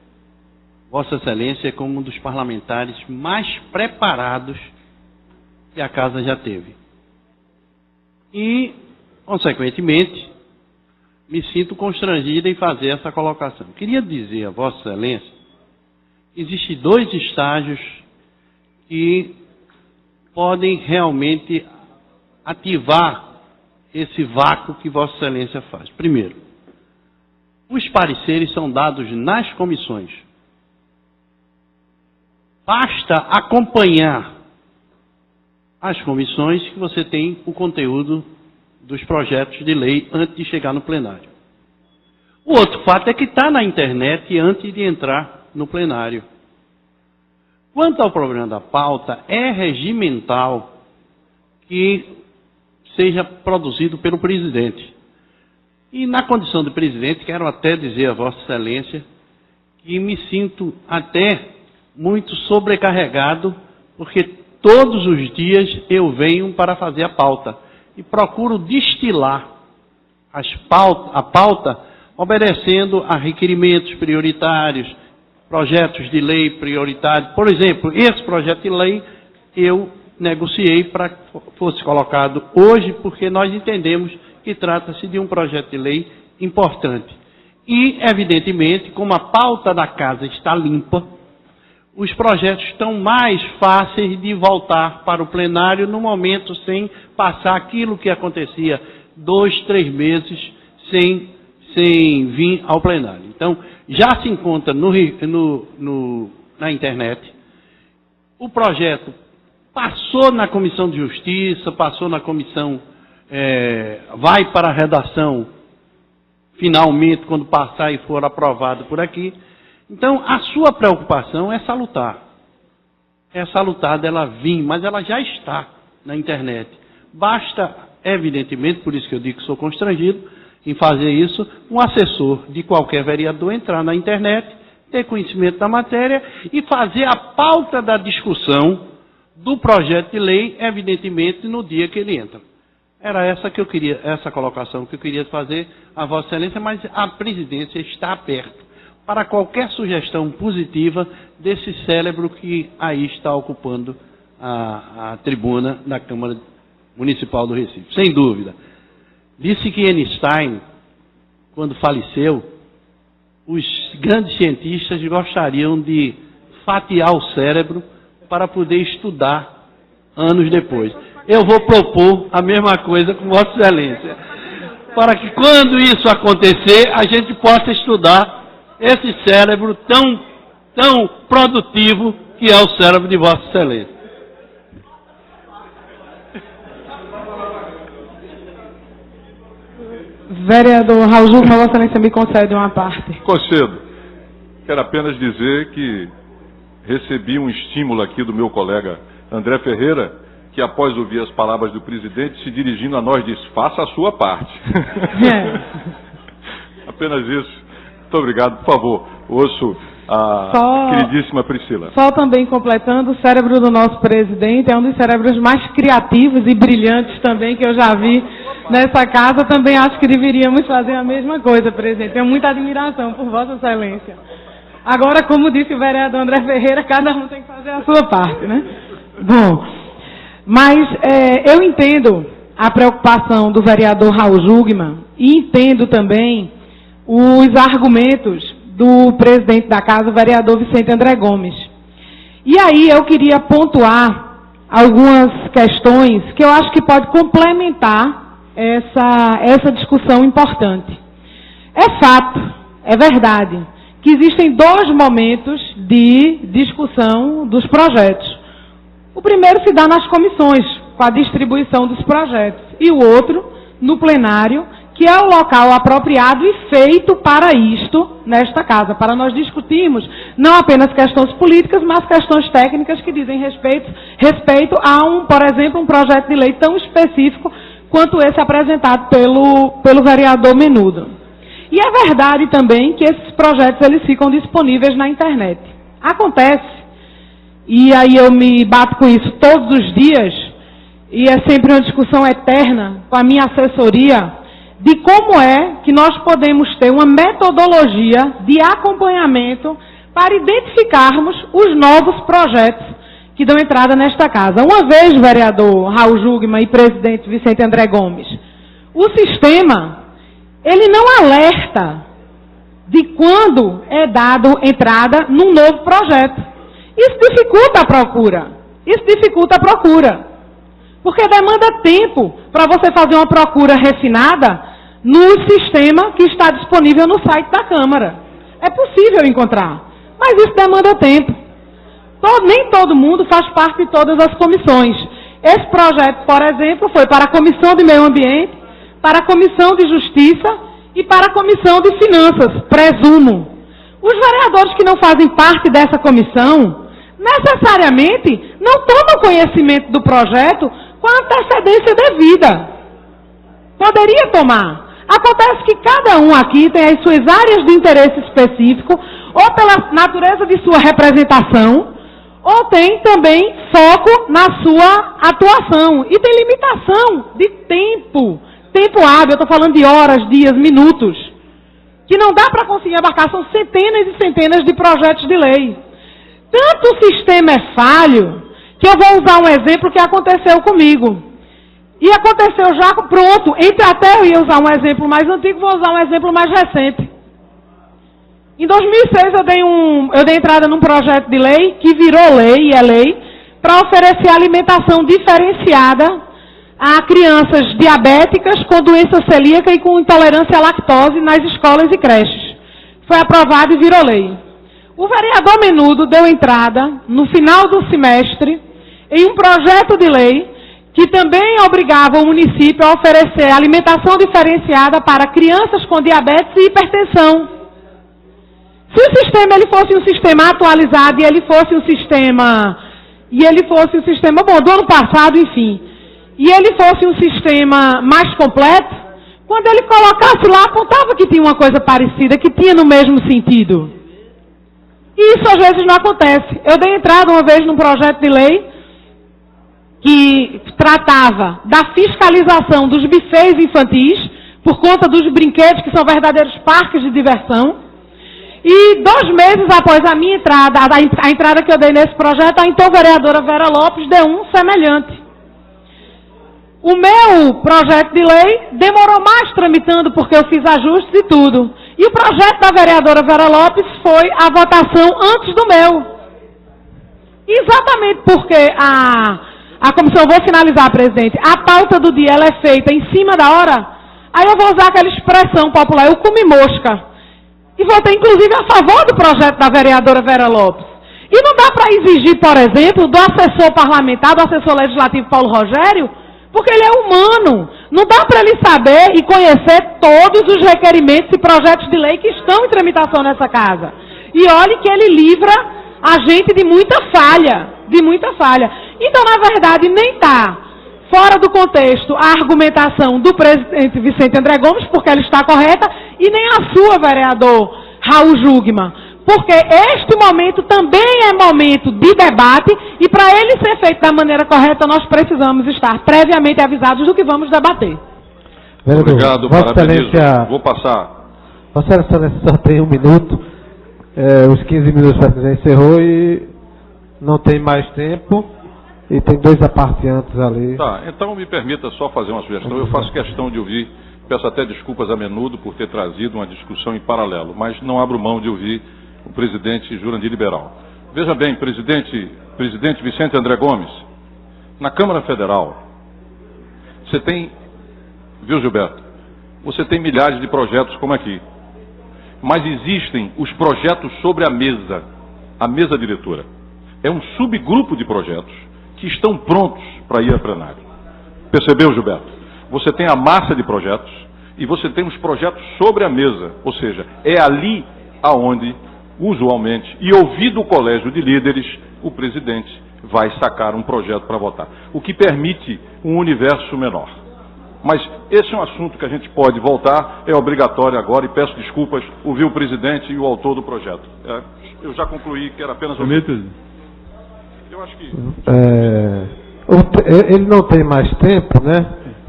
Vossa Excelência como um dos parlamentares mais preparados que a Casa já teve. E, consequentemente, me sinto constrangido em fazer essa colocação. Queria dizer a Vossa Excelência que existem 2 estágios que podem realmente ativar esse vácuo que Vossa Excelência faz. Primeiro, os pareceres são dados nas comissões. Basta acompanhar as comissões que você tem o conteúdo dos projetos de lei antes de chegar no plenário. O outro fato é que está na internet antes de entrar no plenário. Quanto ao problema da pauta, é regimental que seja produzido pelo presidente. E na condição de presidente, quero até dizer a Vossa Excelência que me sinto até muito sobrecarregado, porque todos os dias eu venho para fazer a pauta e procuro destilar a pauta obedecendo a requerimentos prioritários, projetos de lei prioritários. Por exemplo, esse projeto de lei eu negociei para que fosse colocado hoje, porque nós entendemos que trata-se de um projeto de lei importante. E, evidentemente, como a pauta da casa está limpa, os projetos estão mais fáceis de voltar para o plenário no momento, sem passar aquilo que acontecia 2, 3 meses sem vir ao plenário. Então, já se encontra na internet. O projeto passou na Comissão de Justiça, passou na comissão, vai para a redação, finalmente, quando passar e for aprovado por aqui. Então, a sua preocupação é salutar. É salutar dela vir, mas ela já está na internet. Basta, evidentemente, por isso que eu digo que sou constrangido em fazer isso, um assessor de qualquer vereador entrar na internet, ter conhecimento da matéria e fazer a pauta da discussão do projeto de lei, evidentemente, no dia que ele entra. Era essa colocação que eu queria fazer a Vossa Excelência, mas a presidência está aberta para qualquer sugestão positiva desse cérebro que aí está ocupando a tribuna da Câmara Municipal do Recife. Sem dúvida. Disse que Einstein, quando faleceu, os grandes cientistas gostariam de fatiar o cérebro para poder estudar anos depois. Eu vou propor a mesma coisa com Vossa Excelência, para que quando isso acontecer, a gente possa estudar esse cérebro tão produtivo que é o cérebro de Vossa Excelência. Vereador Raul Jugman, Vossa Excelência me concede uma parte. Concedo. Quero apenas dizer que recebi um estímulo aqui do meu colega André Ferreira, que após ouvir as palavras do presidente, se dirigindo a nós, disse: faça a sua parte. Apenas isso. Muito obrigado. Por favor, ouço a queridíssima Priscila. Só também completando, o cérebro do nosso presidente é um dos cérebros mais criativos e brilhantes também que eu já vi nessa casa. Também acho que deveríamos fazer a mesma coisa, presidente. Tenho muita admiração por Vossa Excelência. Agora, como disse o vereador André Ferreira, cada um tem que fazer a sua parte, né? Bom, mas eu entendo a preocupação do vereador Raul Jugman e entendo também os argumentos do presidente da casa, o vereador Vicente André Gomes. E aí eu queria pontuar algumas questões que eu acho que pode complementar essa discussão importante. É fato, é verdade, que existem dois momentos de discussão dos projetos. O primeiro se dá nas comissões, com a distribuição dos projetos, e o outro no plenário, que é o local apropriado e feito para isto nesta casa, para nós discutirmos não apenas questões políticas, mas questões técnicas que dizem respeito a, por exemplo, um projeto de lei tão específico quanto esse apresentado pelo vereador Menudo. E é verdade também que esses projetos eles ficam disponíveis na internet. Acontece, e aí eu me bato com isso todos os dias, e é sempre uma discussão eterna com a minha assessoria, de como é que nós podemos ter uma metodologia de acompanhamento para identificarmos os novos projetos que dão entrada nesta casa. Uma vez, vereador Raul Jugman e presidente Vicente André Gomes, o sistema, ele não alerta de quando é dado entrada num novo projeto. Isso dificulta a procura. Isso dificulta a procura. Porque demanda tempo para você fazer uma procura refinada no sistema que está disponível no site da Câmara. É possível encontrar, mas isso demanda tempo. Nem todo mundo faz parte de todas as comissões. Esse projeto, por exemplo, foi para a Comissão de Meio Ambiente, para a Comissão de Justiça e para a Comissão de Finanças, presumo. Os vereadores que não fazem parte dessa comissão, necessariamente, não tomam conhecimento do projeto com a antecedência devida. Poderia tomar. Acontece que cada um aqui tem as suas áreas de interesse específico, ou pela natureza de sua representação, ou tem também foco na sua atuação. E tem limitação de tempo. Tempo hábil, eu estou falando de horas, dias, minutos. Que não dá para conseguir abarcar, são centenas e centenas de projetos de lei. Tanto o sistema é falho, que eu vou usar um exemplo que aconteceu comigo. E aconteceu já, pronto, até eu ia usar um exemplo mais antigo, vou usar um exemplo mais recente. Em 2006 eu dei entrada num projeto de lei, que virou lei, e é lei, para oferecer alimentação diferenciada a crianças diabéticas com doença celíaca e com intolerância à lactose nas escolas e creches. Foi aprovado e virou lei. O vereador Menudo deu entrada, no final do semestre, em um projeto de lei que também obrigava o município a oferecer alimentação diferenciada para crianças com diabetes e hipertensão. Se o sistema ele fosse um sistema atualizado e ele fosse um sistema bom, do ano passado, enfim, e ele fosse um sistema mais completo, quando ele colocasse lá, apontava que tinha uma coisa parecida, que tinha no mesmo sentido. E isso às vezes não acontece. Eu dei entrada uma vez num projeto de lei que tratava da fiscalização dos bufês infantis, por conta dos brinquedos que são verdadeiros parques de diversão. E 2 meses após a minha entrada, a entrada que eu dei nesse projeto, a então vereadora Vera Lopes deu um semelhante. O meu projeto de lei demorou mais tramitando porque eu fiz ajustes e tudo. E o projeto da vereadora Vera Lopes foi a votação antes do meu. Exatamente porque a comissão, vou finalizar, presidente, a pauta do dia ela é feita em cima da hora, aí eu vou usar aquela expressão popular, eu comi mosca. E votei, inclusive, a favor do projeto da vereadora Vera Lopes. E não dá para exigir, por exemplo, do assessor parlamentar, do assessor legislativo Paulo Rogério, porque ele é humano. Não dá para ele saber e conhecer todos os requerimentos e projetos de lei que estão em tramitação nessa casa. E olhe que ele livra a gente de muita falha, Então, na verdade, nem está fora do contexto a argumentação do presidente Vicente André Gomes, porque ela está correta, e nem a sua, vereador Raul Jugman, porque este momento também é momento de debate, e para ele ser feito da maneira correta, nós precisamos estar previamente avisados do que vamos debater. Vereador, obrigado, parabenizo. Vou passar. Vossa Excelência só tem 1 minuto, os 15 minutos para já encerrou e não tem mais tempo. E tem 2 aparteantes ali. Tá, então me permita só fazer uma sugestão. Eu faço questão de ouvir, peço até desculpas a Menudo por ter trazido uma discussão em paralelo, mas não abro mão de ouvir o presidente Jurandir Liberal. Veja bem, presidente Vicente André Gomes, Na Câmara Federal, você tem, viu, Gilberto? Você tem milhares de projetos como aqui. Mas existem os projetos sobre a mesa diretora. É um subgrupo de projetos que estão prontos para ir a plenário. Percebeu, Gilberto? Você tem a massa de projetos e você tem os projetos sobre a mesa. Ou seja, é ali aonde, usualmente, e ouvido o colégio de líderes, o presidente vai sacar um projeto para votar. O que permite um universo menor. Mas esse é um assunto que a gente pode voltar, é obrigatório agora, e peço desculpas, ouvir o presidente e o autor do projeto. Eu já concluí que era apenas... Eu acho que... ele não tem mais tempo, né?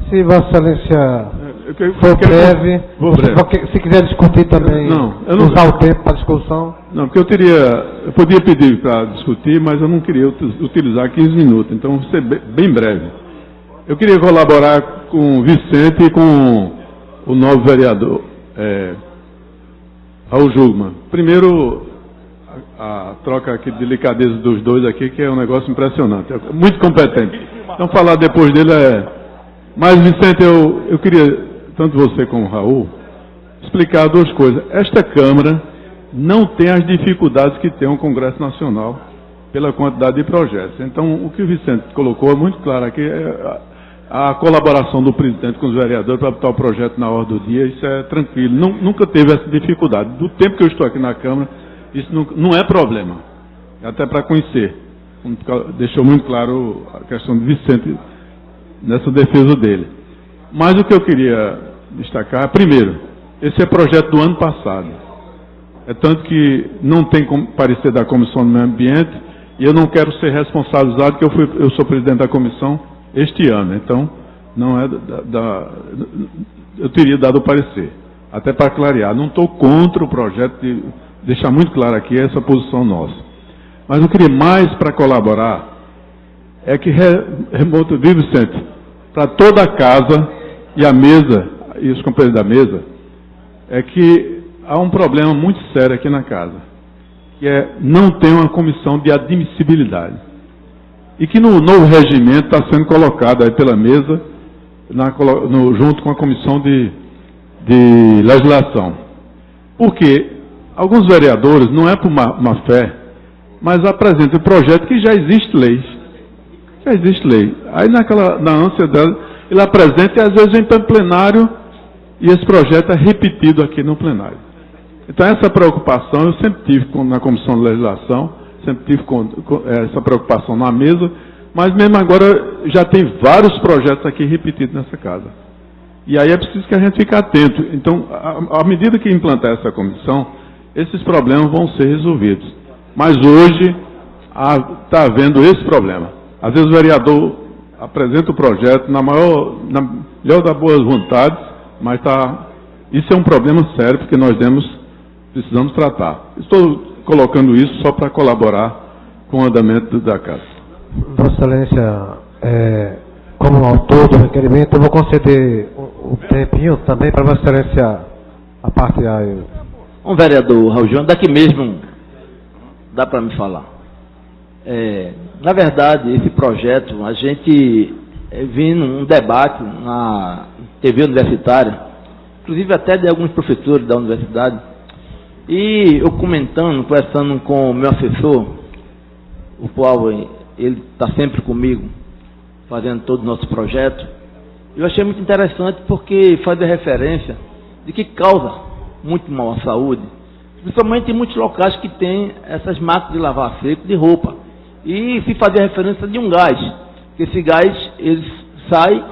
Se Vossa Excelência for breve, se quiser discutir também, usar o tempo para discussão. Não, porque eu podia pedir para discutir, mas eu não queria utilizar 15 minutos, então vou ser bem breve. Eu queria colaborar com o Vicente e com o novo vereador, Raul Jugman. Primeiro, a troca aqui de delicadeza dos dois aqui, que é um negócio impressionante, é muito competente. Então falar depois dele Mas, Vicente, eu queria, tanto você como o Raul, explicar duas coisas. Esta Câmara não tem as dificuldades que tem o Congresso Nacional pela quantidade de projetos. Então, o que o Vicente colocou é muito claro aqui, a colaboração do presidente com os vereadores para botar o projeto na ordem do dia, isso é tranquilo. Nunca teve essa dificuldade. Do tempo que eu estou aqui na Câmara, isso não é problema. Até para conhecer. Deixou muito claro a questão de Vicente nessa defesa dele. Mas o que eu queria destacar, primeiro, esse é projeto do ano passado. É tanto que não tem como parecer da Comissão do Meio Ambiente, e eu não quero ser responsabilizado, porque eu sou presidente da comissão este ano. Então, não é eu teria dado o parecer. Até para clarear, não estou contra o projeto, de deixar muito claro aqui essa posição nossa. Mas eu queria mais para colaborar, é que remoto, viu, Vicente, para toda a casa e a mesa, e os companheiros da mesa, é que há um problema muito sério aqui na casa, que é não ter uma comissão de admissibilidade. E que no novo regimento está sendo colocado aí pela mesa, junto com a comissão de legislação. Porque alguns vereadores, não é por má fé, mas apresentam um projeto que já existe lei. Já existe lei. Aí na ânsia dela, ele apresenta e às vezes vem para o plenário e esse projeto é repetido aqui no plenário. Então essa preocupação eu sempre tive na Comissão de Legislação, sempre tive essa preocupação na mesa, mas mesmo agora já tem vários projetos aqui repetidos nessa casa. E aí é preciso que a gente fique atento. Então, à medida que implantar essa comissão, esses problemas vão ser resolvidos. Mas hoje está havendo esse problema. Às vezes o vereador apresenta o projeto na melhor das boas vontades, mas isso é um problema sério, porque nós precisamos tratar. Estou colocando isso só para colaborar com o andamento da casa. Vossa Excelência, como autor do requerimento, eu vou conceder um tempinho também para Vossa Excelência a parte aí. Vereador Raul João, daqui mesmo dá para me falar. Na verdade, esse projeto, a gente viu um debate na TV universitária, inclusive até de alguns professores da universidade, e eu conversando com o meu assessor, o qual ele está sempre comigo, fazendo todo o nosso projeto, eu achei muito interessante porque faz referência de que causa muito mal à saúde, principalmente em muitos locais que tem essas máquinas de lavar seco de roupa. E se fazia referência de um gás, que esse gás ele sai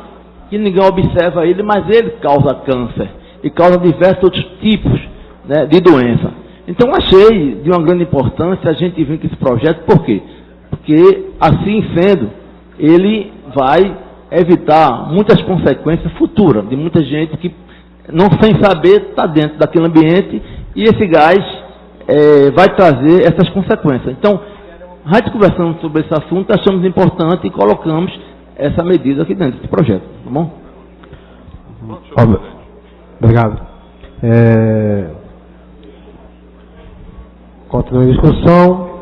e ninguém observa ele, mas ele causa câncer e causa diversos outros tipos, né, de doença. Então achei de uma grande importância a gente vir com esse projeto. Por quê? Porque assim sendo, ele vai evitar muitas consequências futuras de muita gente que não sem saber está dentro daquele ambiente, e esse gás vai trazer essas consequências. Então, a gente conversando sobre esse assunto, achamos importante e colocamos essa medida aqui dentro desse projeto, tá bom? Obrigado. Continua a discussão.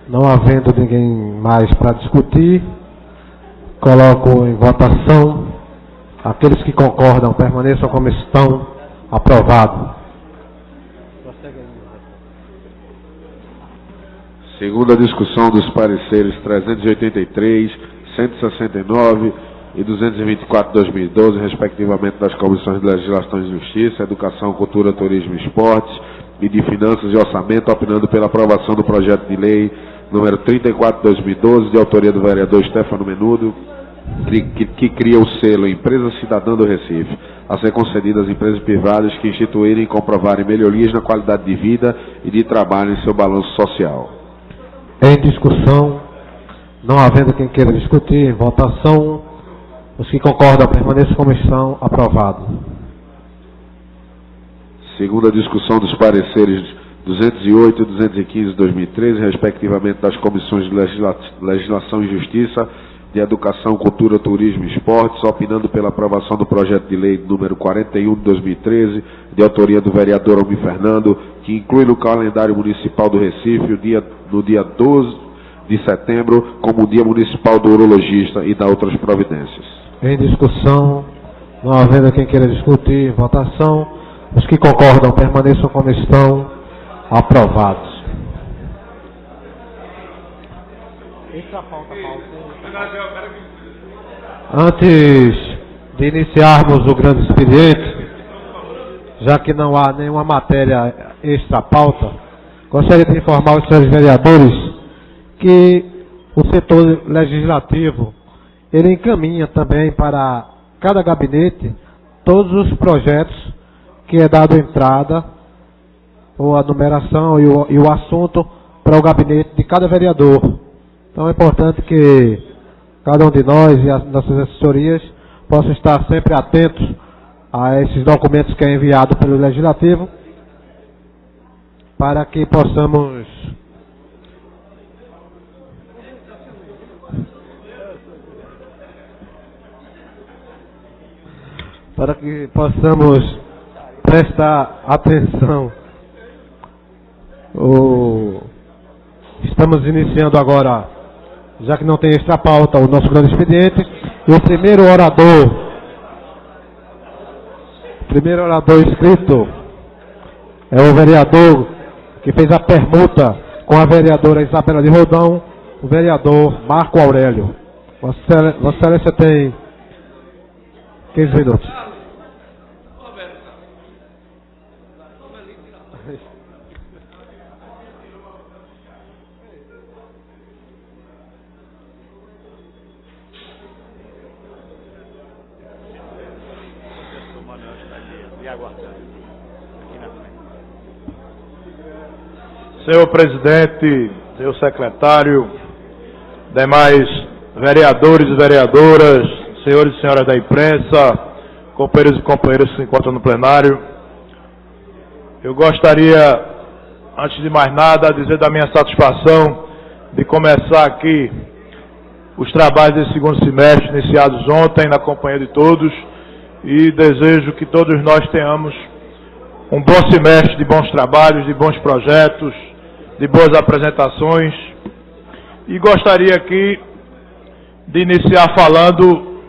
Não havendo ninguém mais para discutir, Coloco em votação. Aqueles que concordam, permaneçam como estão. Aprovado. Segunda discussão dos pareceres 383, 169 e 224/2012, respectivamente das Comissões de Legislação e Justiça, Educação, Cultura, Turismo e Esportes e de Finanças e Orçamento, opinando pela aprovação do projeto de lei número 34/2012, de autoria do vereador Stefano Menudo, que cria o selo Empresa Cidadã do Recife, a ser concedido às empresas privadas que instituírem e comprovarem melhorias na qualidade de vida e de trabalho em seu balanço social. Em discussão, não havendo quem queira discutir, em votação, os que concordam permaneçam como estão. Aprovado. Segunda discussão dos pareceres 208 e 215/2013, respectivamente das Comissões de Legislação e Justiça, de Educação, Cultura, Turismo e Esportes, opinando pela aprovação do projeto de lei número 41/2013, de autoria do vereador Almir Fernando, que inclui no calendário municipal do Recife no dia 12 de setembro como o Dia Municipal do Urologista e da outras providências. Em discussão, não havendo quem queira discutir, votação, os que concordam permaneçam como estão. Aprovados. Antes de iniciarmos o grande expediente, já que não há nenhuma matéria extra pauta, gostaria de informar os senhores vereadores que o setor legislativo ele encaminha também para cada gabinete todos os projetos que é dado entrada ou a numeração e o assunto para o gabinete de cada vereador. Então é importante que cada um de nós e as nossas assessorias possam estar sempre atentos a esses documentos que é enviado pelo Legislativo, para que possamos prestar atenção. Estamos iniciando agora, já que não tem extra pauta, o nosso grande expediente. E o primeiro orador inscrito é o vereador que fez a permuta com a vereadora Isabela de Rodão, o vereador Marco Aurélio. Vossa Excelência tem 15 minutos. Senhor presidente, senhor secretário, demais vereadores e vereadoras, senhores e senhoras da imprensa, companheiros e companheiras que se encontram no plenário, eu gostaria, antes de mais nada, dizer da minha satisfação de começar aqui os trabalhos desse segundo semestre, iniciados ontem, na companhia de todos, e desejo que todos nós tenhamos um bom semestre de bons trabalhos, de bons projetos, de boas apresentações. E gostaria aqui de iniciar falando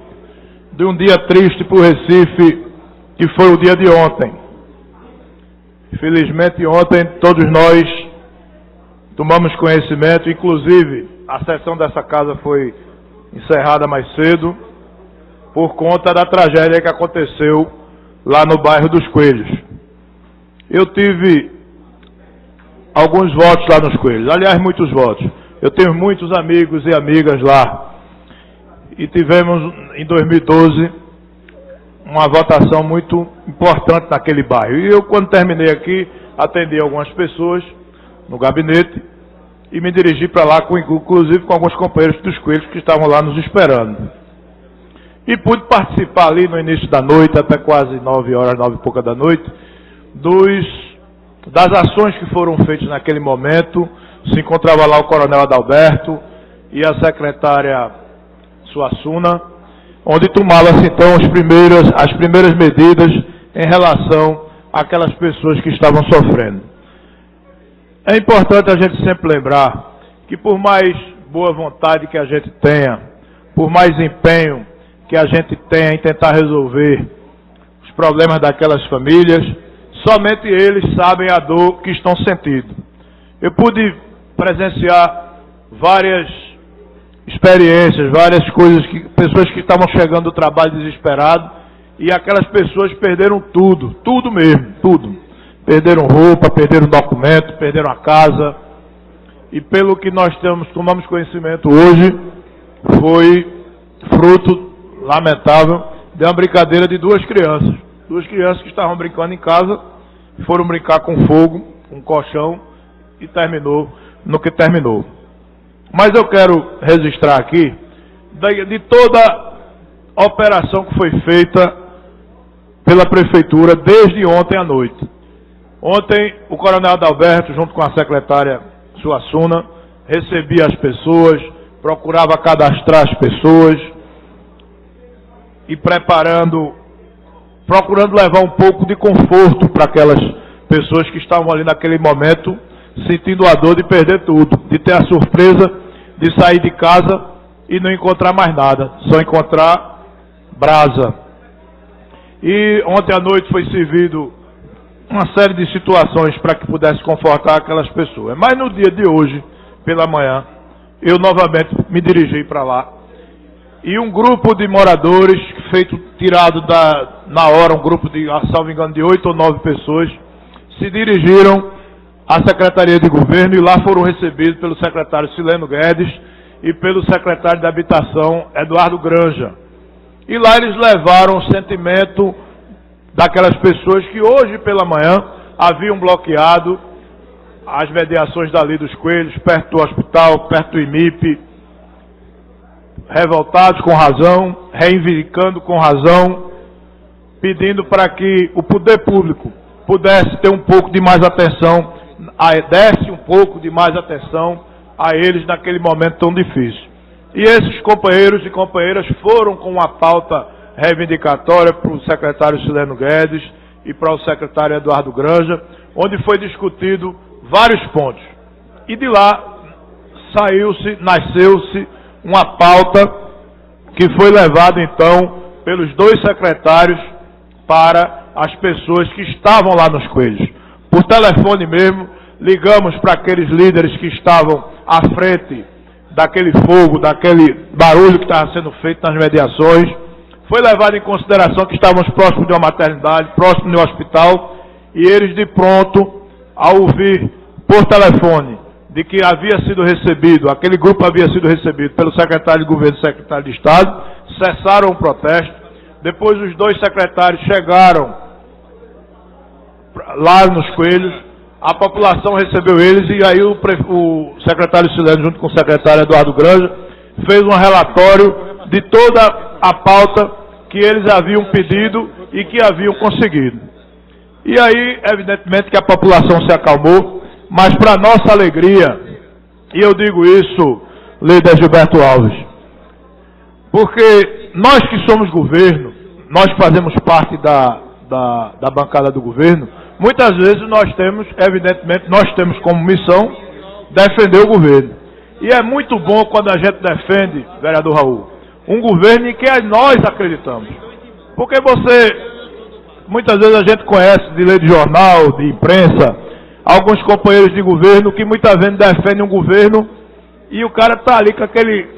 de um dia triste para o Recife, que foi o dia de ontem. Infelizmente, ontem todos nós tomamos conhecimento, inclusive a sessão dessa casa foi encerrada mais cedo, por conta da tragédia que aconteceu lá no bairro dos Coelhos. Eu tive alguns votos lá nos Coelhos, aliás, muitos votos. Eu tenho muitos amigos e amigas lá. E tivemos, em 2012, uma votação muito importante naquele bairro. E eu, quando terminei aqui, atendi algumas pessoas no gabinete e me dirigi para lá, inclusive com alguns companheiros dos Coelhos que estavam lá nos esperando. E pude participar ali no início da noite, até quase 9 horas, 9 e pouca da noite, das ações que foram feitas naquele momento. Se encontrava lá o coronel Adalberto e a secretária Suassuna, onde tomava-se então as primeiras medidas em relação àquelas pessoas que estavam sofrendo. É importante a gente sempre lembrar que, por mais boa vontade que a gente tenha, por mais empenho que a gente tenha em tentar resolver os problemas daquelas famílias, somente eles sabem a dor que estão sentindo. Eu pude presenciar várias experiências, várias coisas, pessoas que estavam chegando do trabalho desesperado, e aquelas pessoas perderam tudo, tudo mesmo, tudo. Perderam roupa, perderam documento, perderam a casa, e pelo que nós tomamos conhecimento hoje, foi fruto lamentável de uma brincadeira de duas crianças que estavam brincando em casa, foram brincar com fogo, com colchão, e terminou no que terminou. Mas eu quero registrar aqui, de toda a operação que foi feita pela Prefeitura desde ontem à noite. Ontem, o Coronel Adalberto, junto com a secretária Suassuna, recebia as pessoas, procurava cadastrar as pessoas e procurando levar um pouco de conforto para aquelas pessoas que estavam ali naquele momento, sentindo a dor de perder tudo, de ter a surpresa de sair de casa e não encontrar mais nada, só encontrar brasa. E ontem à noite foi servido uma série de situações para que pudesse confortar aquelas pessoas. Mas no dia de hoje, pela manhã, eu novamente me dirigi para lá. E um grupo de moradores, tirado na hora, um grupo de, salvo engano, de 8 ou 9 pessoas, se dirigiram à Secretaria de Governo e lá foram recebidos pelo secretário Sileno Guedes e pelo secretário de Habitação, Eduardo Granja. E lá eles levaram o sentimento daquelas pessoas que hoje pela manhã haviam bloqueado as mediações dali dos Coelhos, perto do hospital, perto do IMIP, revoltados com razão, reivindicando com razão, pedindo para que o poder público pudesse ter um pouco de mais atenção, desse um pouco de mais atenção a eles naquele momento tão difícil. E esses companheiros e companheiras foram com uma pauta reivindicatória para o secretário Sileno Guedes e para o secretário Eduardo Granja, onde foi discutido vários pontos. E de lá nasceu-se uma pauta que foi levada então pelos dois secretários para as pessoas que estavam lá nos Coelhos. Por telefone mesmo, ligamos para aqueles líderes que estavam à frente daquele fogo, daquele barulho que estava sendo feito nas mediações. Foi levado em consideração que estávamos próximos de uma maternidade, próximo de um hospital, e eles de pronto, ao ouvir por telefone de que havia sido recebido, aquele grupo havia sido recebido pelo secretário de Governo e secretário de Estado, cessaram o protesto. Depois os dois secretários chegaram lá nos Coelhos, a população recebeu eles e aí o secretário Sileno, junto com o secretário Eduardo Granja, fez um relatório de toda a pauta que eles haviam pedido e que haviam conseguido. E aí, evidentemente que a população se acalmou, mas para nossa alegria, e eu digo isso, líder Gilberto Alves, porque nós que somos governo, nós que fazemos parte da bancada do governo, muitas vezes nós temos, evidentemente, nós temos como missão defender o governo. E é muito bom quando a gente defende, vereador Raul, um governo em que nós acreditamos. Porque muitas vezes a gente conhece de ler de jornal, de imprensa, alguns companheiros de governo que muitas vezes defendem um governo e o cara está ali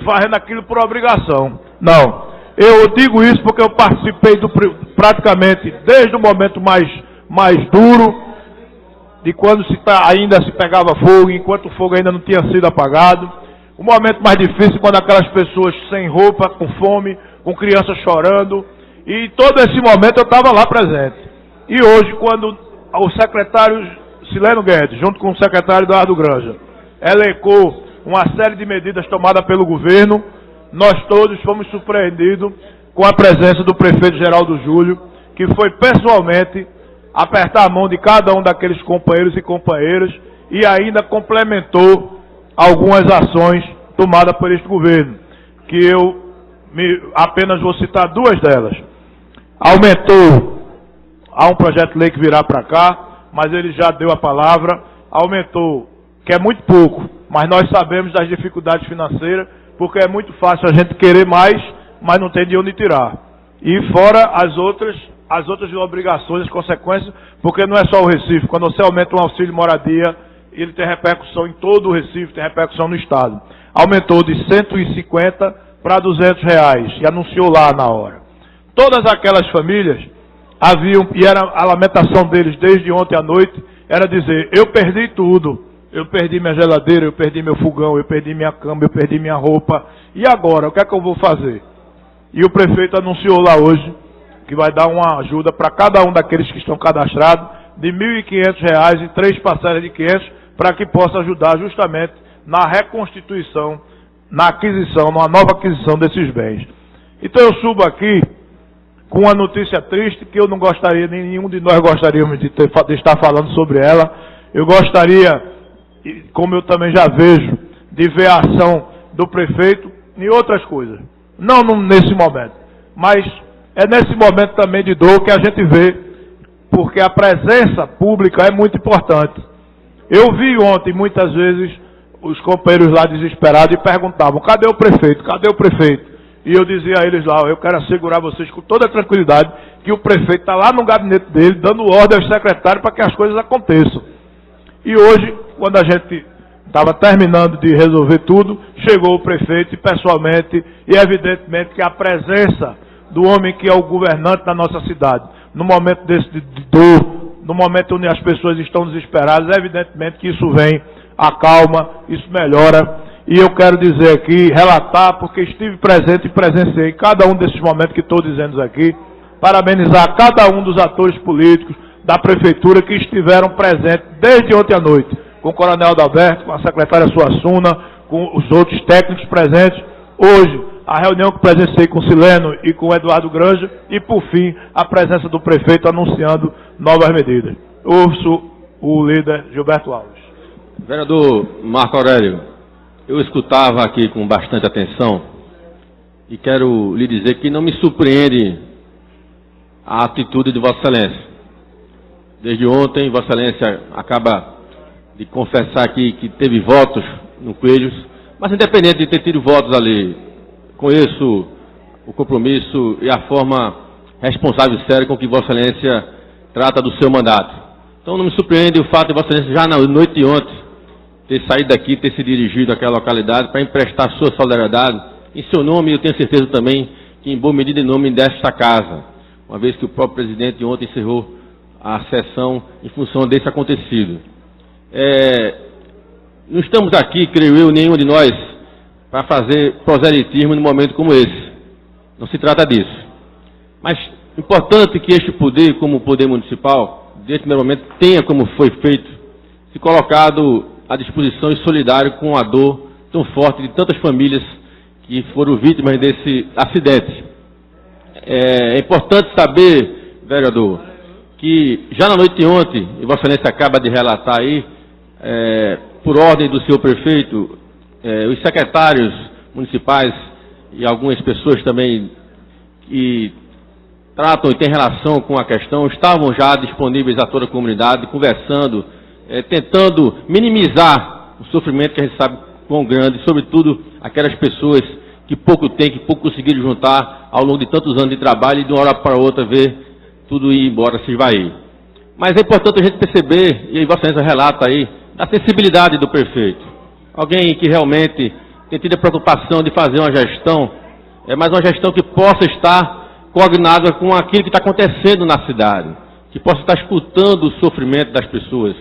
fazendo aquilo por obrigação. Não. Eu digo isso porque eu participei praticamente desde o momento mais duro, de quando ainda se pegava fogo, enquanto o fogo ainda não tinha sido apagado. O momento mais difícil quando aquelas pessoas sem roupa, com fome, com crianças chorando. E todo esse momento eu estava lá presente. E hoje, quando o secretário Sileno Guedes, junto com o secretário Eduardo Granja, elencou uma série de medidas tomadas pelo governo, nós todos fomos surpreendidos com a presença do prefeito Geraldo Júlio, que foi pessoalmente apertar a mão de cada um daqueles companheiros e companheiras e ainda complementou algumas ações tomadas por este governo, que eu apenas vou citar duas delas. Há um projeto de lei que virá para cá, mas ele já deu a palavra, aumentou, que é muito pouco, mas nós sabemos das dificuldades financeiras, porque é muito fácil a gente querer mais, mas não tem de onde tirar. E fora as outras obrigações, as consequências, porque não é só o Recife. Quando você aumenta um auxílio moradia, ele tem repercussão em todo o Recife, tem repercussão no Estado. Aumentou de 150 para R$200 e anunciou lá na hora. Todas aquelas famílias haviam, e era a lamentação deles desde ontem à noite, era dizer, eu perdi tudo, eu perdi minha geladeira, eu perdi meu fogão, eu perdi minha cama, eu perdi minha roupa, e agora, o que é que eu vou fazer? E o prefeito anunciou lá hoje, que vai dar uma ajuda para cada um daqueles que estão cadastrados, de R$1.500 em 3 parcelas de 500, para que possa ajudar justamente na reconstituição, na aquisição, numa nova aquisição desses bens. Então eu subo aqui com uma notícia triste, que eu não gostaria, nenhum de nós gostaríamos de estar falando sobre ela. Eu gostaria, como eu também já vejo, de ver a ação do prefeito em outras coisas. Não nesse momento, mas é nesse momento também de dor que a gente vê, porque a presença pública é muito importante. Eu vi ontem, muitas vezes, os companheiros lá desesperados e perguntavam, cadê o prefeito? Cadê o prefeito? E eu dizia a eles lá, eu quero assegurar vocês com toda a tranquilidade que o prefeito está lá no gabinete dele, dando ordem aos secretários para que as coisas aconteçam. E hoje, quando a gente estava terminando de resolver tudo, chegou o prefeito e pessoalmente, e evidentemente que a presença do homem que é o governante da nossa cidade, no momento desse de dor, no momento onde as pessoas estão desesperadas, evidentemente que isso vem, acalma, isso melhora. E eu quero dizer aqui, relatar, porque estive presente e presenciei cada um desses momentos que estou dizendo aqui, parabenizar cada um dos atores políticos da prefeitura que estiveram presentes desde ontem à noite, com o coronel Adalberto, com a secretária Suassuna, com os outros técnicos presentes. Hoje, a reunião que presenciei com o Sileno e com o Eduardo Granja, e por fim, a presença do prefeito anunciando novas medidas. Ouço o líder Gilberto Alves. Vereador Marco Aurélio, eu escutava aqui com bastante atenção e quero lhe dizer que não me surpreende a atitude de Vossa Excelência. Desde ontem, Vossa Excelência acaba de confessar aqui que teve votos no Coelhos, mas independente de ter tido votos ali, conheço o compromisso e a forma responsável e séria com que Vossa Excelência trata do seu mandato. Então não me surpreende o fato de Vossa Excelência já na noite de ontem ter saído daqui, ter se dirigido àquela localidade para emprestar sua solidariedade em seu nome, e eu tenho certeza também que em boa medida em nome desta casa, uma vez que o próprio presidente ontem encerrou a sessão em função desse acontecido. Não estamos aqui, creio eu, nenhum de nós, para fazer proselitismo num momento como esse. Não se trata disso. Mas importante que este poder, como o poder municipal, nesse primeiro momento, tenha, como foi feito, se colocado à disposição e solidário com a dor tão forte de tantas famílias que foram vítimas desse acidente. É importante saber, vereador, que já na noite de ontem, e Vossa Excelência acaba de relatar aí, por ordem do senhor prefeito, os secretários municipais e algumas pessoas também que tratam e têm relação com a questão, estavam já disponíveis a toda a comunidade, conversando, tentando minimizar o sofrimento que a gente sabe quão grande, sobretudo aquelas pessoas que pouco têm, que pouco conseguiram juntar ao longo de tantos anos de trabalho e de uma hora para outra ver tudo ir embora, se esvair. Mas é importante a gente perceber, e aí Vossa Excelência relata aí, a sensibilidade do prefeito. Alguém que realmente tem tido a preocupação de fazer uma gestão, mas uma gestão que possa estar coordenada com aquilo que está acontecendo na cidade, que possa estar escutando o sofrimento das pessoas,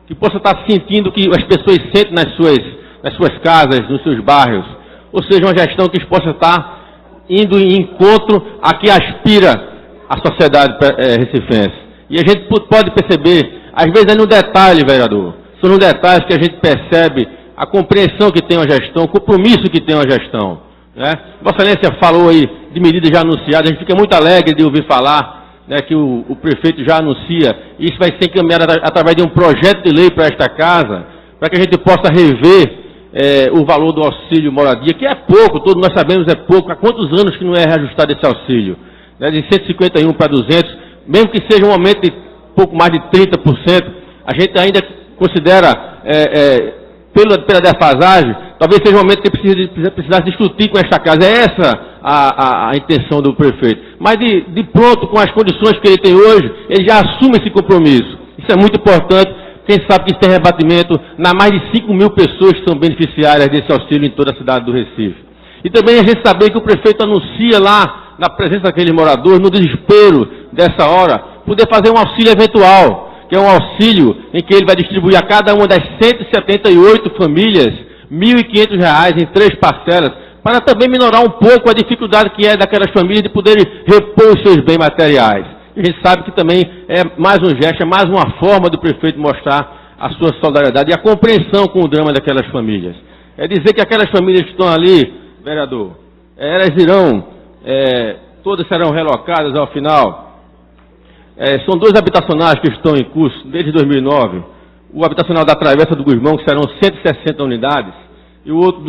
que possa estar sentindo o que as pessoas sentem nas suas casas, nos seus bairros, ou seja, uma gestão que possa estar indo em encontro a que aspira a sociedade recifense. E a gente pode perceber, às vezes é no detalhe, vereador, são nos detalhes que a gente percebe a compreensão que tem a gestão, o compromisso que tem a gestão. Né? Vossa Excelência falou aí de medidas já anunciadas, a gente fica muito alegre de ouvir falar, né, que o prefeito já anuncia, e isso vai ser encaminhado através de um projeto de lei para esta casa, para que a gente possa rever o valor do auxílio moradia, que é pouco, todos nós sabemos é pouco, há quantos anos que não é reajustado esse auxílio? Né, de 151 para 200, mesmo que seja um aumento de pouco mais de 30%, a gente ainda considera, pela defasagem, talvez seja o momento que precisasse discutir com esta casa. É essa a intenção do prefeito. Mas de pronto, com as condições que ele tem hoje, ele já assume esse compromisso. Isso é muito importante. Quem sabe que isso tem rebatimento na mais de 5 mil pessoas que são beneficiárias desse auxílio em toda a cidade do Recife. E também a gente saber que o prefeito anuncia lá, na presença daqueles moradores, no desespero dessa hora, poder fazer um auxílio eventual, que é um auxílio em que ele vai distribuir a cada uma das 178 famílias R$ 1.500 em 3 parcelas, para também minorar um pouco a dificuldade que é daquelas famílias de poderem repor os seus bens materiais. E a gente sabe que também é mais um gesto, é mais uma forma do prefeito mostrar a sua solidariedade e a compreensão com o drama daquelas famílias. É dizer que aquelas famílias que estão ali, vereador, elas irão, todas serão relocadas ao final. São 2 habitacionais que estão em curso desde 2009. O habitacional da Travessa do Gusmão, que serão 160 unidades, e o outro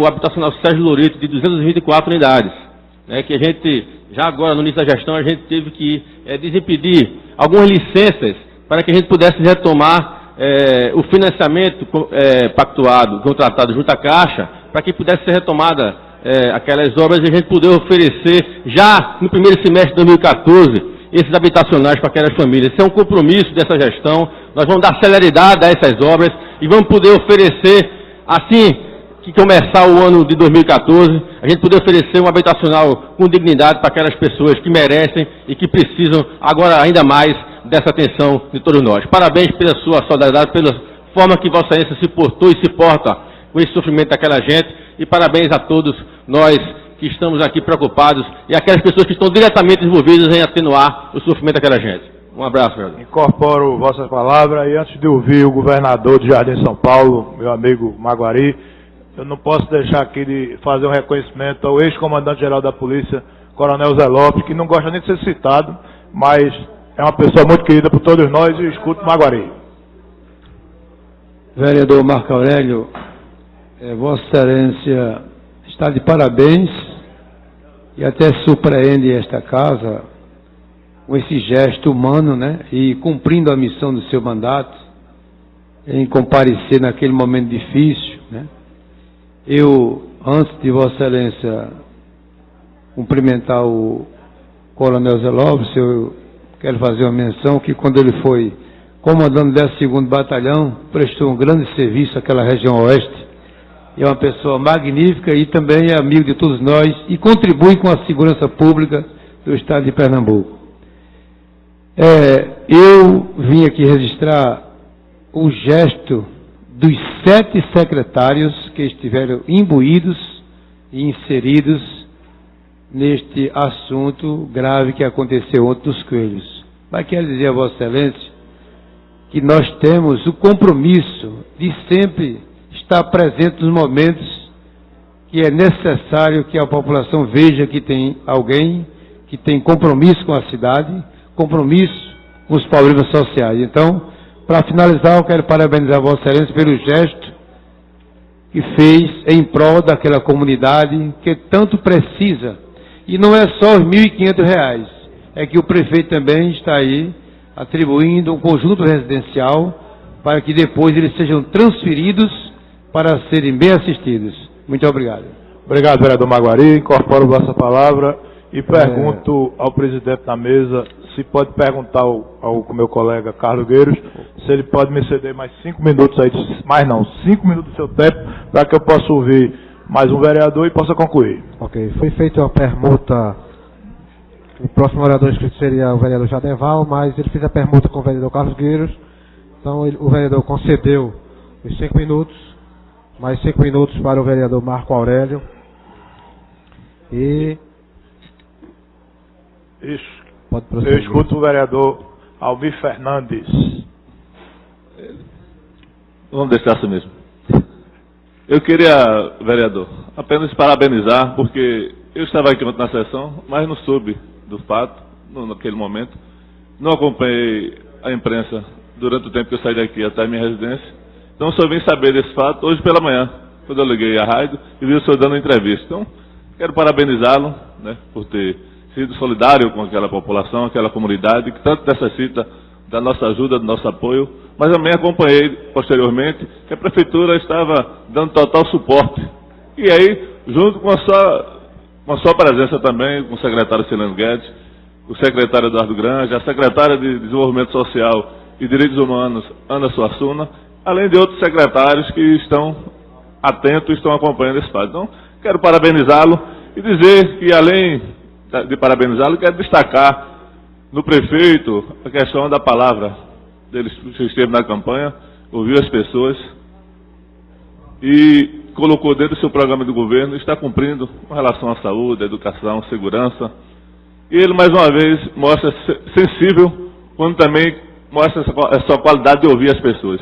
o habitacional Sérgio Loreto, de 224 unidades. Que a gente, já agora no início da gestão, a gente teve que desimpedir algumas licenças para que a gente pudesse retomar o financiamento pactuado, contratado junto à Caixa, para que pudesse ser retomada aquelas obras e a gente poder oferecer já no primeiro semestre de 2014 esses habitacionais para aquelas famílias. Esse é um compromisso dessa gestão. Nós vamos dar celeridade a essas obras e vamos poder oferecer, assim que começar o ano de 2014, a gente poder oferecer um habitacional com dignidade para aquelas pessoas que merecem e que precisam agora ainda mais dessa atenção de todos nós. Parabéns pela sua solidariedade, pela forma que Vossa Excelência se portou e se porta com esse sofrimento daquela gente, e parabéns a todos nós que estamos aqui preocupados e aquelas pessoas que estão diretamente envolvidas em atenuar o sofrimento daquela gente. Um abraço, vereador. Incorporo vossas palavras e antes de ouvir o governador de Jardim São Paulo, meu amigo Maguari, eu não posso deixar aqui de fazer um reconhecimento ao ex-comandante-geral da Polícia, Coronel Zé Lopes, que não gosta nem de ser citado, mas é uma pessoa muito querida por todos nós e escuto Maguari. Vereador Marco Aurélio, Vossa Excelência está de parabéns e até surpreende esta casa com esse gesto humano, e cumprindo a missão do seu mandato, em comparecer naquele momento difícil, Eu, antes de Vossa Excelência cumprimentar o Coronel Zé Lopes, eu quero fazer uma menção que quando ele foi comandante do 12º Batalhão, prestou um grande serviço àquela região oeste. É uma pessoa magnífica e também é amigo de todos nós e contribui com a segurança pública do estado de Pernambuco. Eu vim aqui registrar o gesto dos 7 secretários que estiveram imbuídos e inseridos neste assunto grave que aconteceu ontem dos Coelhos. Mas quero dizer a Vossa Excelência que nós temos o compromisso de sempre estar presente nos momentos que é necessário que a população veja que tem alguém que tem compromisso com a cidade, compromisso com os problemas sociais. Então, para finalizar, eu quero parabenizar a Vossa Excelência pelo gesto que fez em prol daquela comunidade que tanto precisa. E não é só os R$ 1.500, é que o prefeito também está aí atribuindo um conjunto residencial para que depois eles sejam transferidos para serem bem assistidos. Muito obrigado. Obrigado, vereador Maguari. Incorporo vossa palavra e pergunto ao presidente da mesa se pode perguntar ao meu colega Carlos Gueiros se ele pode me ceder mais 5 minutos aí, mais não, 5 minutos do seu tempo, para que eu possa ouvir mais um vereador e possa concluir. Ok, foi feita uma permuta, o próximo vereador inscrito seria o vereador Jadeval, mas ele fez a permuta com o vereador Carlos Gueiros, então o vereador concedeu os 5 minutos, mais 5 minutos para o vereador Marco Aurélio. E isso. Pode prosseguir. Eu escuto o vereador Almir Fernandes. Vamos deixar assim mesmo. Eu queria, vereador, apenas parabenizar, porque eu estava aqui ontem na sessão, mas não soube do fato, naquele momento. Não acompanhei a imprensa durante o tempo que eu saí daqui até a minha residência. Então só vim saber desse fato hoje pela manhã, quando eu liguei a rádio e vi o senhor dando entrevista. Então, quero parabenizá-lo, por ter sido solidário com aquela população, aquela comunidade que tanto necessita da nossa ajuda, do nosso apoio mas também acompanhei posteriormente que a Prefeitura estava dando total suporte. E aí, junto com a sua presença também, com o secretário Sileno Guedes, o secretário Eduardo Granja, a secretária de Desenvolvimento Social e Direitos Humanos, Ana Suassuna, além de outros secretários que estão atentos e estão acompanhando esse fato. Então, quero parabenizá-lo e dizer que, além de parabenizá-lo, quero destacar no prefeito a questão da palavra. Ele esteve na campanha, ouviu as pessoas e colocou dentro do seu programa de governo, está cumprindo com relação à saúde, à educação, à segurança. E ele, mais uma vez, mostra sensível, quando também mostra essa sua qualidade de ouvir as pessoas.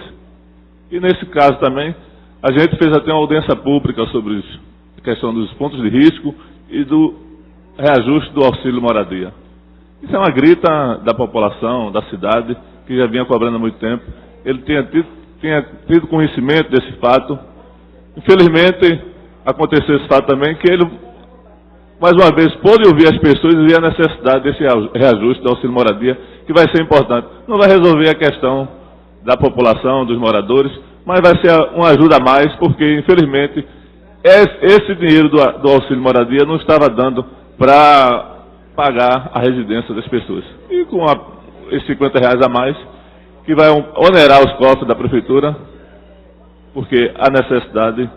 E nesse caso também, a gente fez até uma audiência pública sobre a questão dos pontos de risco e do reajuste do auxílio moradia. Isso é uma grita da população, da cidade, que já vinha cobrando há muito tempo. Ele tinha tido conhecimento desse fato. Infelizmente, aconteceu esse fato também, que ele, mais uma vez, pôde ouvir as pessoas e ver a necessidade desse reajuste do auxílio moradia, que vai ser importante. Não vai resolver a questão da população, dos moradores, mas vai ser uma ajuda a mais, porque, infelizmente, esse dinheiro do auxílio moradia não estava dando para pagar a residência das pessoas. E com esses R$50 a mais, que vai onerar os cofres da Prefeitura, porque há necessidade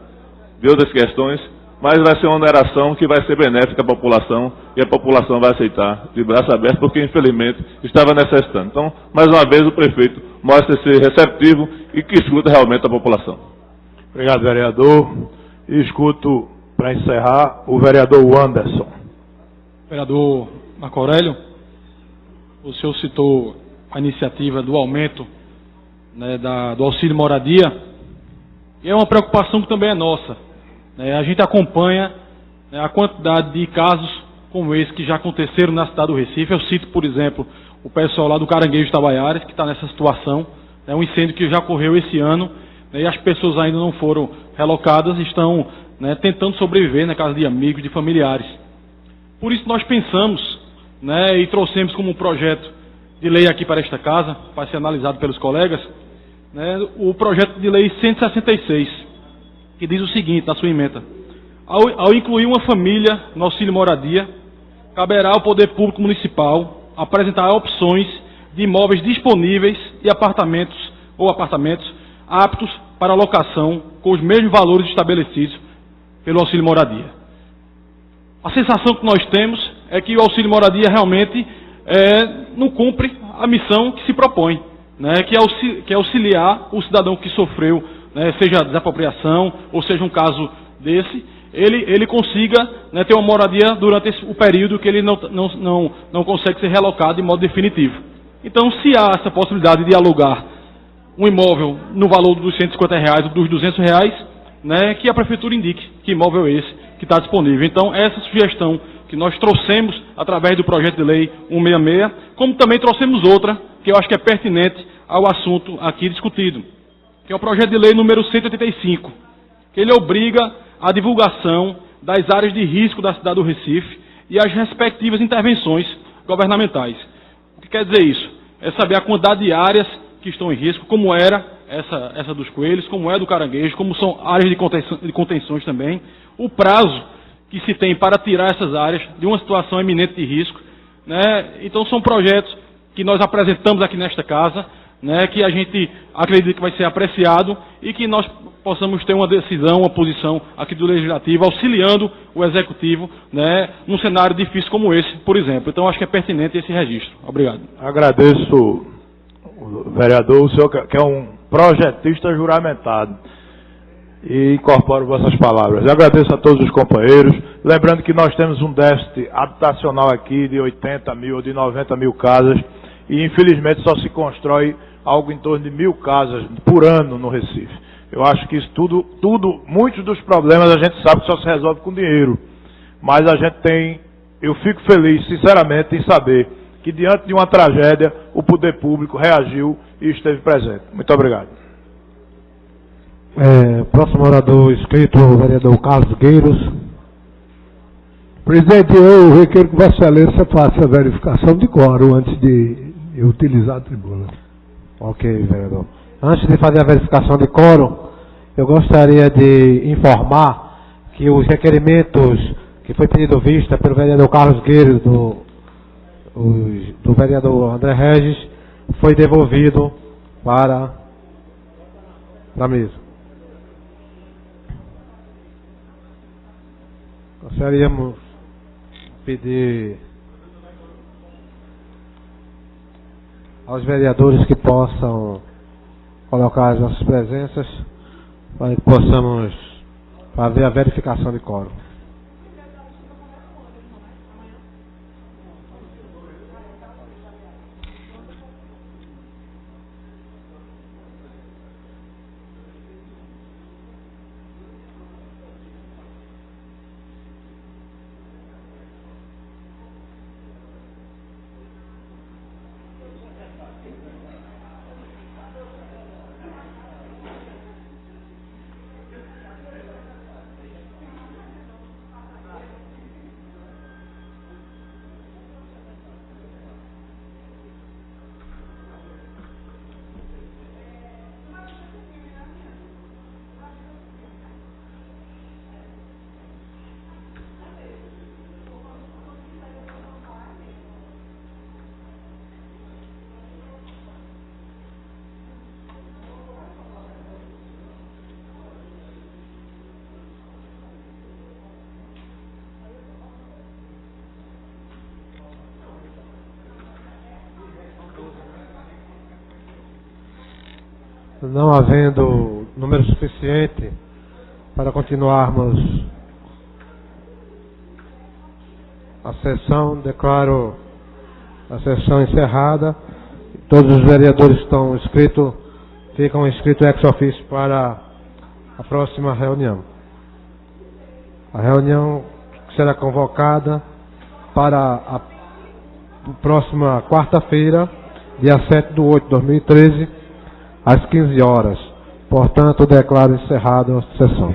de outras questões, mas vai ser uma oneração que vai ser benéfica à população, e a população vai aceitar de braço aberto, porque infelizmente estava necessitando. Então, mais uma vez, o prefeito mostra ser receptivo e que escuta realmente a população. Obrigado, vereador. E escuto, para encerrar, o vereador Anderson. Vereador Marco Aurélio, o senhor citou a iniciativa do aumento, né, do auxílio moradia, e é uma preocupação que também é nossa. A gente acompanha, né, a quantidade de casos como esse que já aconteceram na cidade do Recife. Eu cito, por exemplo, o pessoal lá do Caranguejo Itabaiaras, que está nessa situação. É um incêndio que já ocorreu esse ano, né, e as pessoas ainda não foram relocadas, estão, né, tentando sobreviver na casa de amigos, de familiares. Por isso nós pensamos, né, e trouxemos como um projeto de lei aqui para esta casa, para ser analisado pelos colegas, né, o projeto de lei 166, que diz o seguinte, na sua emenda: ao incluir uma família no auxílio moradia, caberá ao Poder Público Municipal apresentar opções de imóveis disponíveis e apartamentos aptos para locação com os mesmos valores estabelecidos pelo auxílio moradia. A sensação que nós temos é que o auxílio moradia realmente não cumpre a missão que se propõe, né, que é auxiliar o cidadão que sofreu, né, seja desapropriação ou seja um caso desse, ele consiga, né, ter uma moradia durante o período que ele não consegue ser relocado de modo definitivo. Então, se há essa possibilidade de alugar um imóvel no valor dos R$150 ou dos R$200, né, que a Prefeitura indique que imóvel é esse que está disponível. Então, essa sugestão que nós trouxemos através do projeto de lei 166, como também trouxemos outra, que eu acho que é pertinente ao assunto aqui discutido, que é o projeto de lei número 185, que ele obriga a divulgação das áreas de risco da cidade do Recife e as respectivas intervenções governamentais. O que quer dizer isso? É saber a quantidade de áreas que estão em risco, como era essa dos coelhos, como é do caranguejo, como são áreas de contenções também, o prazo que se tem para tirar essas áreas de uma situação eminente de risco, né? Então são projetos que nós apresentamos aqui nesta casa, né, que a gente acredita que vai ser apreciado e que nós possamos ter uma decisão, uma posição aqui do Legislativo, auxiliando o Executivo, né, num cenário difícil como esse, por exemplo. Então, acho que é pertinente esse registro. Obrigado. Agradeço, vereador, o senhor que é um projetista juramentado, e incorporo vossas palavras. Agradeço a todos os companheiros, lembrando que nós temos um déficit habitacional aqui de 80 mil ou de 90 mil casas, e infelizmente só se constrói algo em torno de 1000 casas por ano no Recife. Eu acho que isso muitos dos problemas a gente sabe que só se resolve com dinheiro, mas eu fico feliz, sinceramente, em saber que diante de uma tragédia, o poder público reagiu e esteve presente. Muito obrigado. Próximo orador inscrito, o vereador Carlos Gueiros. Presidente, eu requero que Vossa Excelência faça a verificação de quórum antes de utilizar a tribuna. Ok, vereador. Antes de fazer a verificação de quórum, eu gostaria de informar que os requerimentos que foi pedido vista pelo vereador Carlos Guerreiro do vereador André Regis foi devolvido para a mesa. Gostaríamos de pedir aos vereadores que possam colocar as nossas presenças para que possamos fazer a verificação de quórum. Não havendo número suficiente para continuarmos a sessão, declaro a sessão encerrada. Todos os vereadores que estão inscritos ficam inscritos ex officio para a próxima reunião. A reunião será convocada para a próxima quarta-feira, dia 7/8/2013, às 15 horas. Portanto, declaro encerrada a sessão.